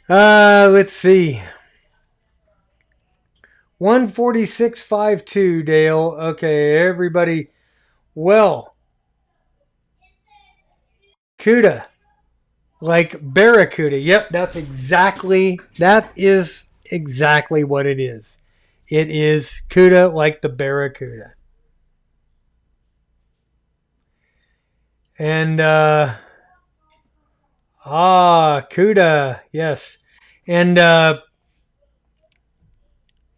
Let's see. 146.52, Dale. Okay, everybody. Well, CUDA, like Barracuda. Yep, that is exactly what it is. it is CUDA like the Barracuda. And, CUDA, yes. And,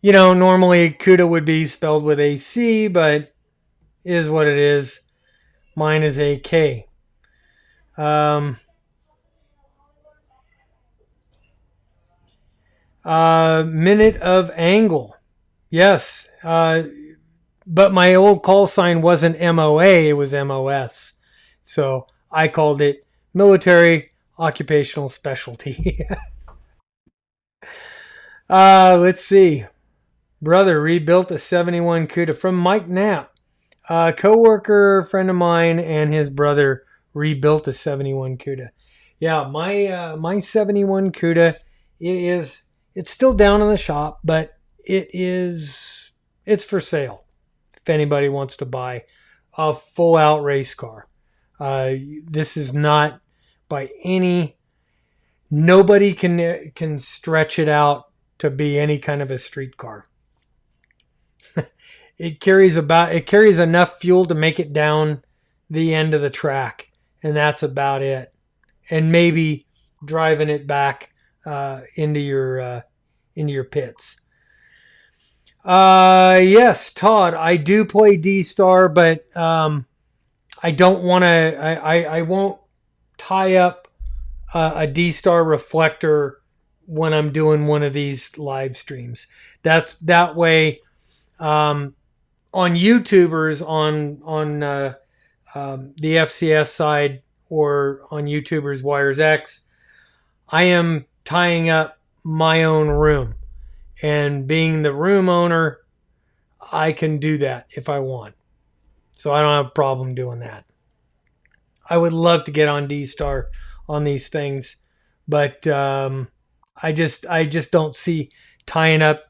normally CUDA would be spelled with a C, but is what it is. Mine is a K. Minute of angle. Yes. But my old call sign wasn't MOA, it was MOS. So I called it Military Occupational Specialty. Let's see. Brother rebuilt a 71 CUDA from Mike Knapp. A co-worker friend of mine and his brother rebuilt a 71 CUDA. Yeah, my 71 CUDA, it's still down in the shop, but it's for sale. If anybody wants to buy a full out race car. This is not by any, nobody can stretch it out to be any kind of a street car. It carries enough fuel to make it down the end of the track, and that's about it. And maybe driving it back into your pits. Yes, Todd, I do play D-Star, but I don't want to. I won't tie up a D-Star reflector when I'm doing one of these live streams. That way. On YouTubers on the FCS side or on YouTubers Wires X, I am tying up my own room, and being the room owner, I can do that if I want. So I don't have a problem doing that. I would love to get on D-Star on these things, but I just don't see tying up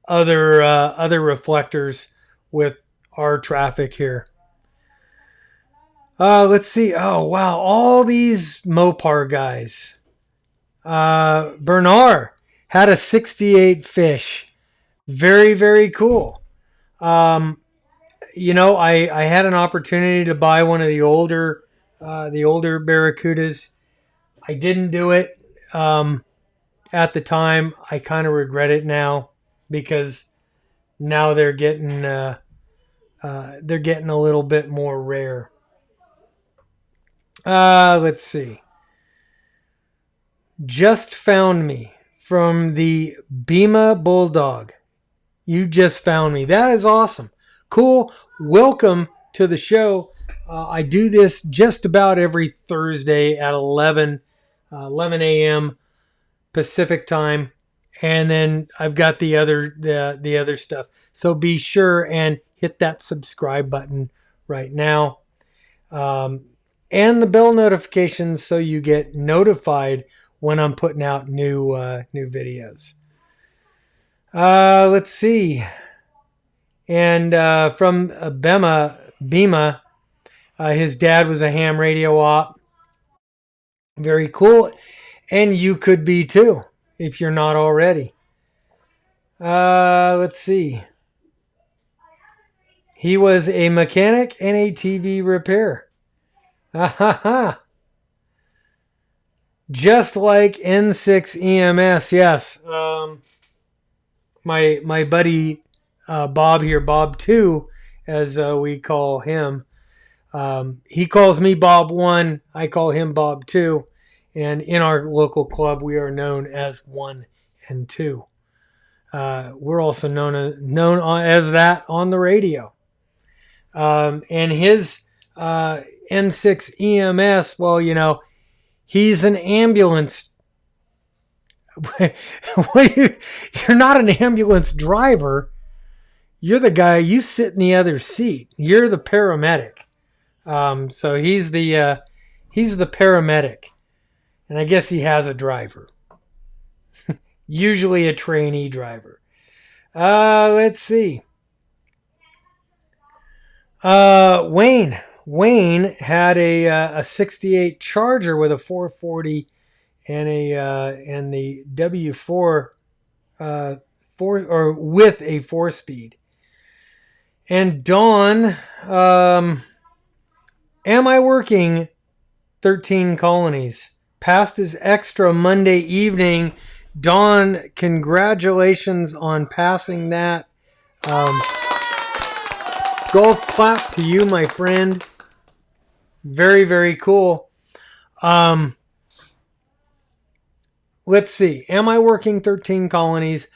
other reflectors with our traffic here. Let's see. Oh, wow. All these Mopar guys. Bernard had a 68 fish. Very, very cool. I had an opportunity to buy one of the older Barracudas. I didn't do it at the time. I kind of regret it now because now they're getting a little bit more rare. Let's see. Just found me from the Bima Bulldog. You just found me. That is awesome. Cool. Welcome to the show. I do this just about every Thursday at 11 a.m. Pacific time. And then I've got the other stuff. So be sure and hit that subscribe button right now. And the bell notifications so you get notified when I'm putting out new videos. Let's see. And from Bima, his dad was a ham radio op. Very cool. And you could be too, if you're not already. Let's see. He was a mechanic and a TV repair. Just like N6 EMS, yes. My buddy Bob here, Bob 2, as we call him. He calls me Bob 1. I call him Bob 2. And in our local club, we are known as 1 and 2. We're also known as that on the radio. And his N6 EMS, well, he's an ambulance. You're not an ambulance driver. You're the guy, you sit in the other seat. You're the paramedic. So he's the paramedic. And I guess he has a driver. Usually a trainee driver. Let's see. Wayne had a 68 Charger with a 440 and the W4 with a 4-speed. And Dawn, am I working 13 colonies? Passed his extra Monday evening. Dawn, congratulations on passing that. Golf clap to you, my friend. Very, very cool. Let's see. Am I working 13 colonies?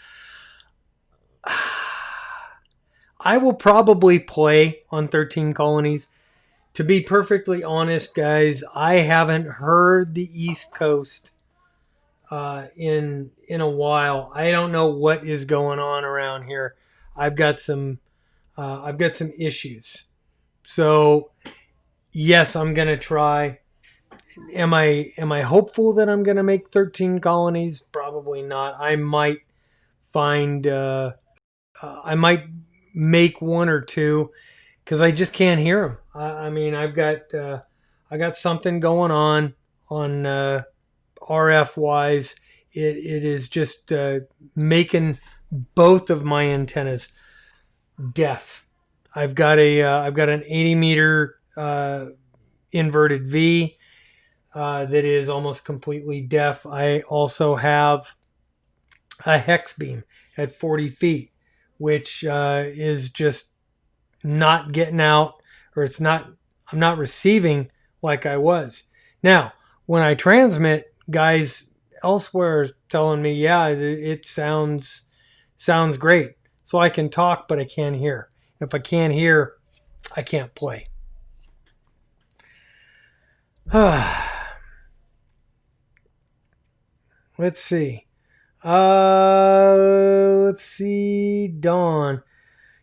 I will probably play on 13 colonies. To be perfectly honest, guys, I haven't heard the East Coast in a while. I don't know what is going on around here. I've got some issues. So yes, I'm gonna try. Am I hopeful that I'm gonna make 13 colonies? Probably not. I might find I might make one or two because I just can't hear them. I mean, I got something going on RF wise. It is just making both of my antennas deaf. I've got an 80 meter inverted V that is almost completely deaf. I also have a hex beam at 40 feet, which is just not getting out, or I'm not receiving like I was. Now, when I transmit, guys elsewhere are telling me, yeah, it sounds great. So I can talk, but I can't hear. If I can't hear, I can't play. Let's see. Dawn.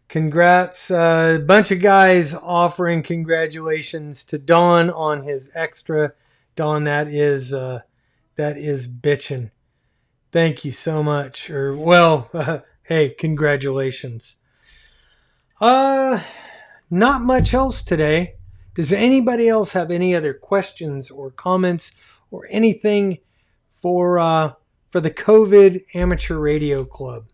Congrats. A bunch of guys offering congratulations to Dawn on his extra. Dawn, that is bitchin'. Thank you so much. Hey, congratulations. Not much else today. Does anybody else have any other questions or comments or anything for the COVID Amateur Radio Club?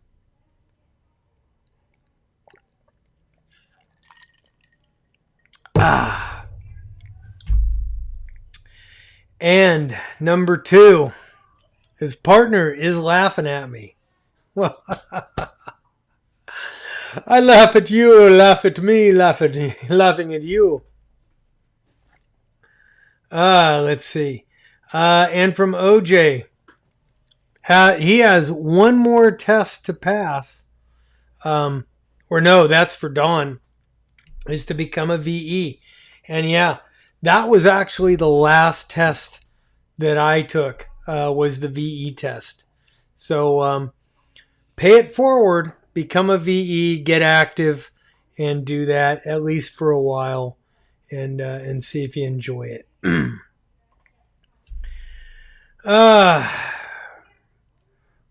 And number 2, his partner is laughing at me. Well, I laugh at you, laugh at me, laughing at you. Let's see. And from OJ, he has one more test to pass. Or no, that's for Dawn, is to become a VE. And yeah, that was actually the last test that I took, was the VE test. So pay it forward, become a VE, get active, and do that at least for a while, and see if you enjoy it.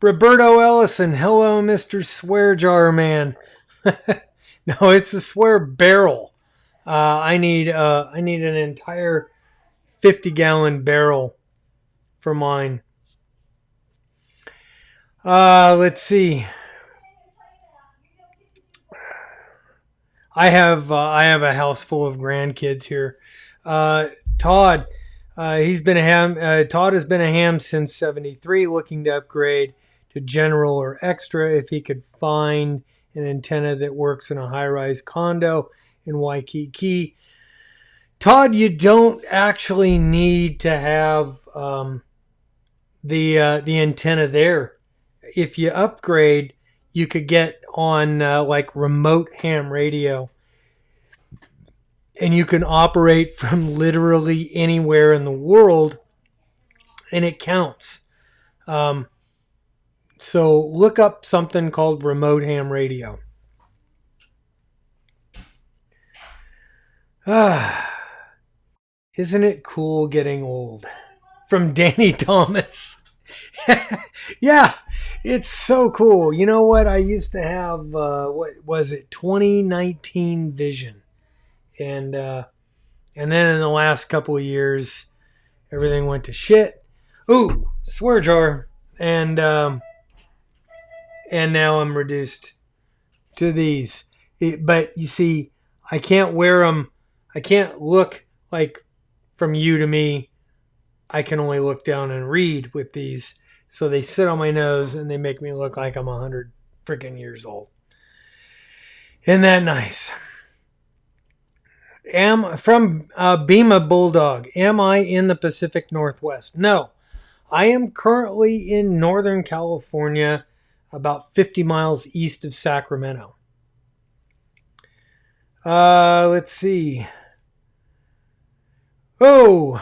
Roberto Ellison, hello, Mr. Swear Jar Man. No, it's the swear barrel. I need an entire 50-gallon barrel for mine. Let's see. I have a house full of grandkids here. Todd, Todd has been a ham since '73, looking to upgrade to general or extra if he could find an antenna that works in a high-rise condo in Waikiki. Todd, you don't actually need to have the antenna there. If you upgrade, you could get on like remote ham radio, and you can operate from literally anywhere in the world, and it counts. So look up something called remote ham radio. Isn't it cool getting old? From Danny Thomas. Yeah, it's so cool. You know what? I used to have, 2019 vision. And then in the last couple of years, everything went to shit. Ooh, swear jar. And and now I'm reduced to these. But you see, I can't wear them. I can't look like from you to me. I can only look down and read with these. So they sit on my nose and they make me look like I'm 100 freaking years old. Isn't that nice? From Bima Bulldog. Am I in the Pacific Northwest? No. I am currently in Northern California, about 50 miles east of Sacramento. Let's see. Whoa.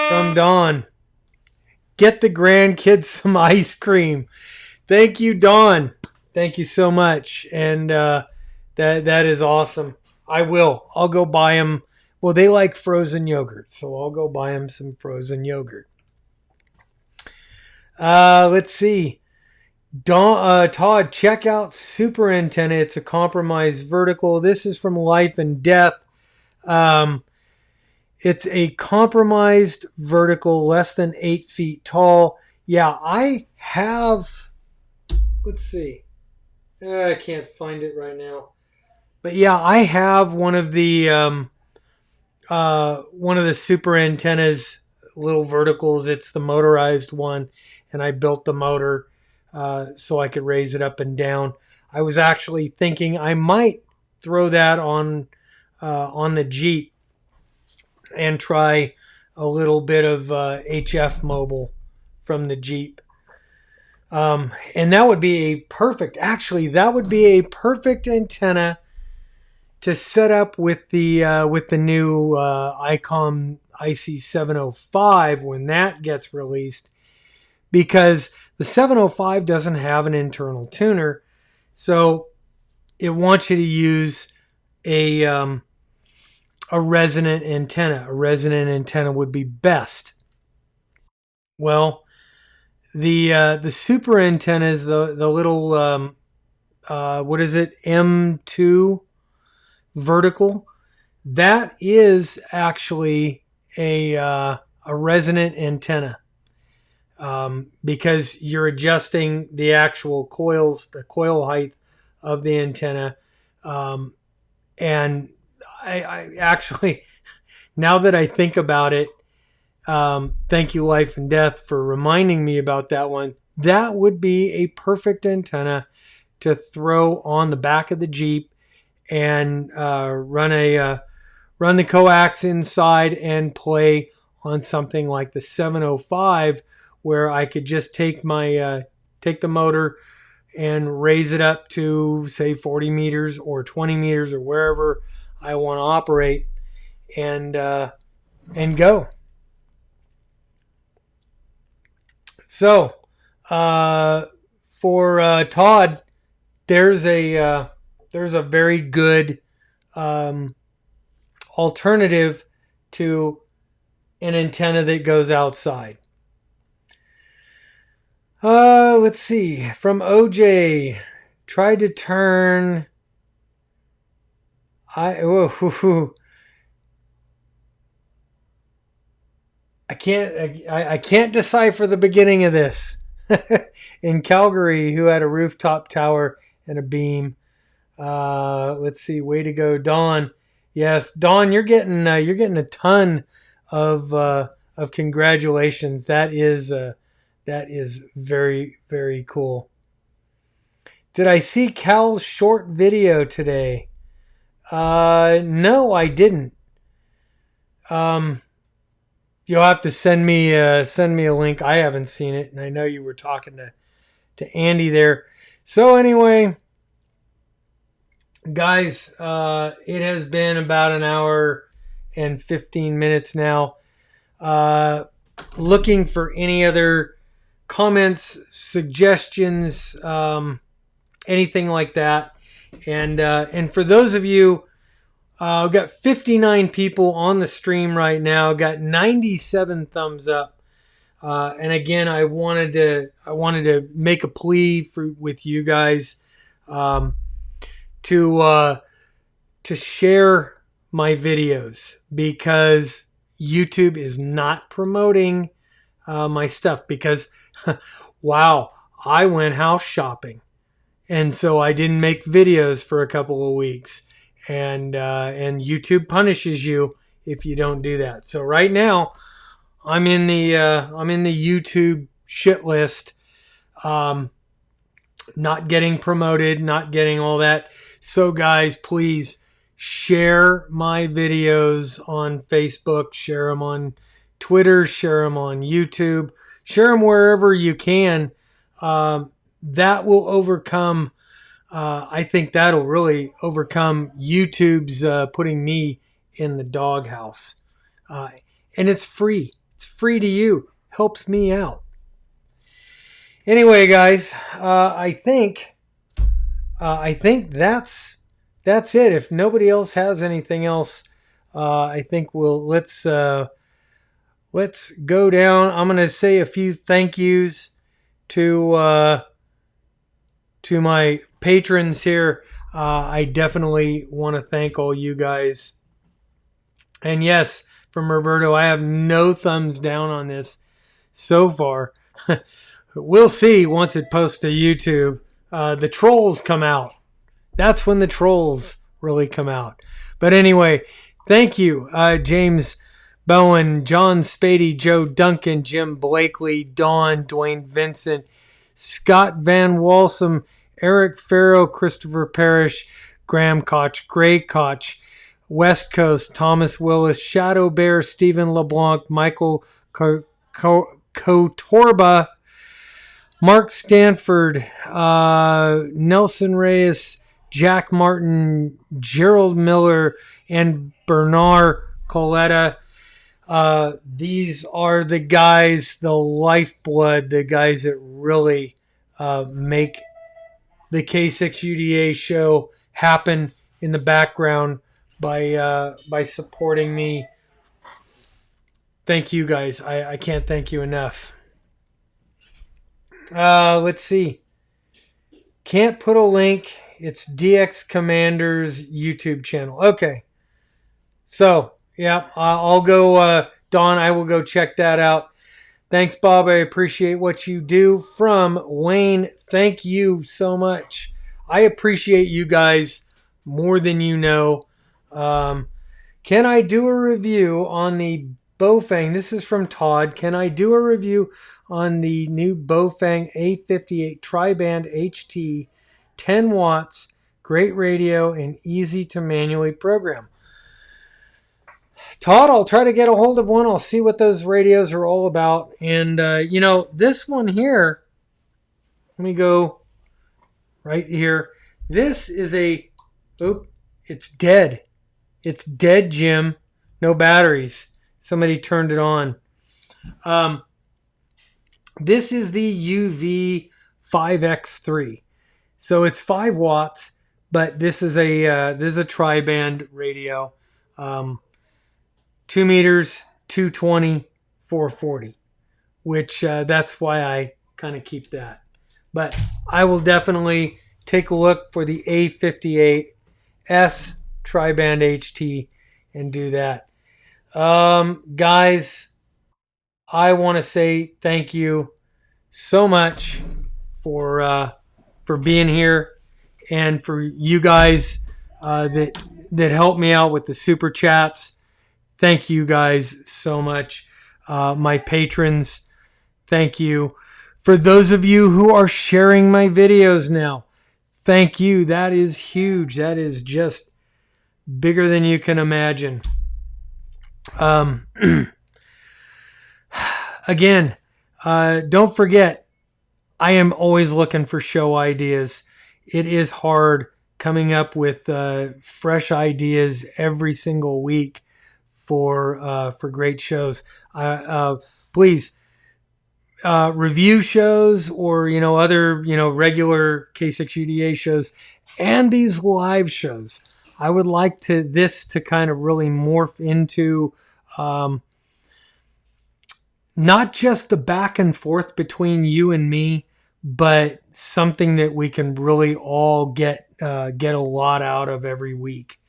From Dawn. Get the grandkids some ice cream. Thank you, Dawn. Thank you so much. And that is awesome. I will. I'll go buy them. Well, they like frozen yogurt, so I'll go buy them some frozen yogurt. Let's see. Todd, check out Super Antenna. It's a compromised vertical. This is from Life and Death. It's a compromised vertical, less than 8 feet tall. Yeah, I have. Let's see. I can't find it right now. But yeah, I have one of the Super Antenna's little verticals. It's the motorized one, and I built the motor so I could raise it up and down. I was actually thinking I might throw that on the Jeep and try a little bit of HF mobile from the Jeep. And that would be a perfect antenna to set up with the new ICOM IC705 when that gets released, because the 705 doesn't have an internal tuner, so it wants you to use a resonant antenna. A resonant antenna would be best. Well, the super antennas, the little what is it, M2 vertical, that is actually a resonant antenna, because you're adjusting the actual coils, the coil height of the antenna, and I actually, now that I think about it, thank you, Life and Death, for reminding me about that one. That would be a perfect antenna to throw on the back of the Jeep and run the coax inside and play on something like the 705, where I could just take the motor and raise it up to, say, 40 meters or 20 meters or wherever I want to operate, and go. So, for Todd, there's a very good alternative to an antenna that goes outside. Let's see. From OJ, tried to turn. I can't decipher the beginning of this. In Calgary, who had a rooftop tower and a beam. Let's see. Way to go, Dawn. Yes, Dawn, you're getting a ton of congratulations. That is very, very cool. Did I see Cal's short video today? No, I didn't. You'll have to send me a link. I haven't seen it, and I know you were talking to Andy there. So anyway, guys, it has been about an hour and 15 minutes now. Looking for any other comments, suggestions, anything like that. And for those of you, I've got 59 people on the stream right now. Got 97 thumbs up. And again, I wanted to make a plea with you guys to share my videos, because YouTube is not promoting my stuff because, wow, I went house shopping. And so I didn't make videos for a couple of weeks. And YouTube punishes you if you don't do that. So right now, I'm in the YouTube shit list. Not getting promoted, not getting all that. So guys, please share my videos on Facebook, share them on Twitter, share them on YouTube, share them wherever you can. That will overcome, I think that'll really overcome YouTube's putting me in the doghouse. And it's free. It's free to you. Helps me out. Anyway, guys, I think that's it. If nobody else has anything else, I think let's go down. I'm gonna say a few thank yous to my patrons here. I definitely want to thank all you guys. And yes, from Roberto, I have no thumbs down on this so far. We'll see once it posts to YouTube. The trolls come out. That's when the trolls really come out. But anyway, thank you, James Bowen, John Spady, Joe Duncan, Jim Blakely, Don, Dwayne Vincent, Scott Van Walsum, Eric Farrow, Christopher Parrish, Graham Koch, Gray Koch, West Coast, Thomas Willis, Shadow Bear, Stephen LeBlanc, Michael Kotorba, Mark Stanford, Nelson Reyes, Jack Martin, Gerald Miller, and Bernard Coletta. These are the guys, the lifeblood, the guys that really make the K6UDA show happen in the background by supporting me. Thank you guys. I can't thank you enough. Let's see. Can't put a link. It's DX Commander's YouTube channel. Okay. So, yeah, I'll go, Don, I will go check that out. Thanks, Bob. I appreciate what you do. From Wayne, thank you so much. I appreciate you guys more than you know. Can I do a review on the Bofang? This is from Todd. Can I do a review on the new Bofang A58 Tri-Band HT, 10 watts, great radio, and easy to manually program? Todd, I'll try to get a hold of one. I'll see what those radios are all about. And, this one here, let me go right here. This is it's dead. It's dead, Jim. No batteries. Somebody turned it on. This is the UV5X3. So it's 5 watts, but this is a tri-band radio. 2 meters, 220, 440, which that's why I kind of keep that. But I will definitely take a look for the A58S Tri-Band HT and do that. Guys, I want to say thank you so much for being here, and for you guys that helped me out with the super chats. Thank you guys so much. My patrons, thank you. For those of you who are sharing my videos now, thank you. That is huge. That is just bigger than you can imagine. Again, don't forget, I am always looking for show ideas. It is hard coming up with fresh ideas every single week for great shows. Please review shows, or other regular K6UDA shows, and these live shows. I would like this to kind of really morph into not just the back and forth between you and me, but something that we can really all get a lot out of every week.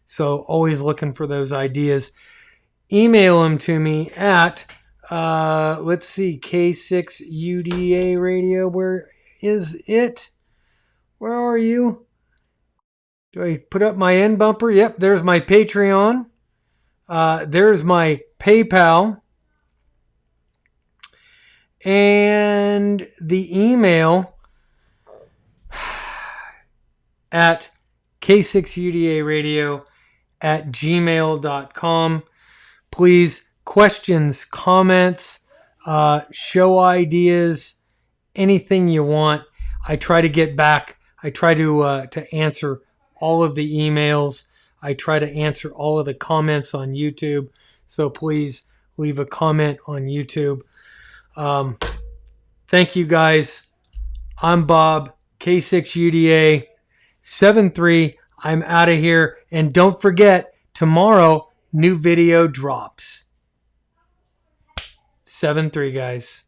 So always looking for those ideas. Email them to me at Let's see. K6UDA Radio. Where is it? Where are you? Do I put up my end bumper? Yep, there's my Patreon. There's my PayPal. And the email at k6udaradio@gmail.com. Please, questions, comments, show ideas, anything you want. I try to get back. I try to answer all of the emails. I try to answer all of the comments on YouTube. So please leave a comment on YouTube. Thank you guys. I'm Bob, K6UDA 73. I'm out of here. And don't forget, tomorrow, new video drops. 7-3, guys.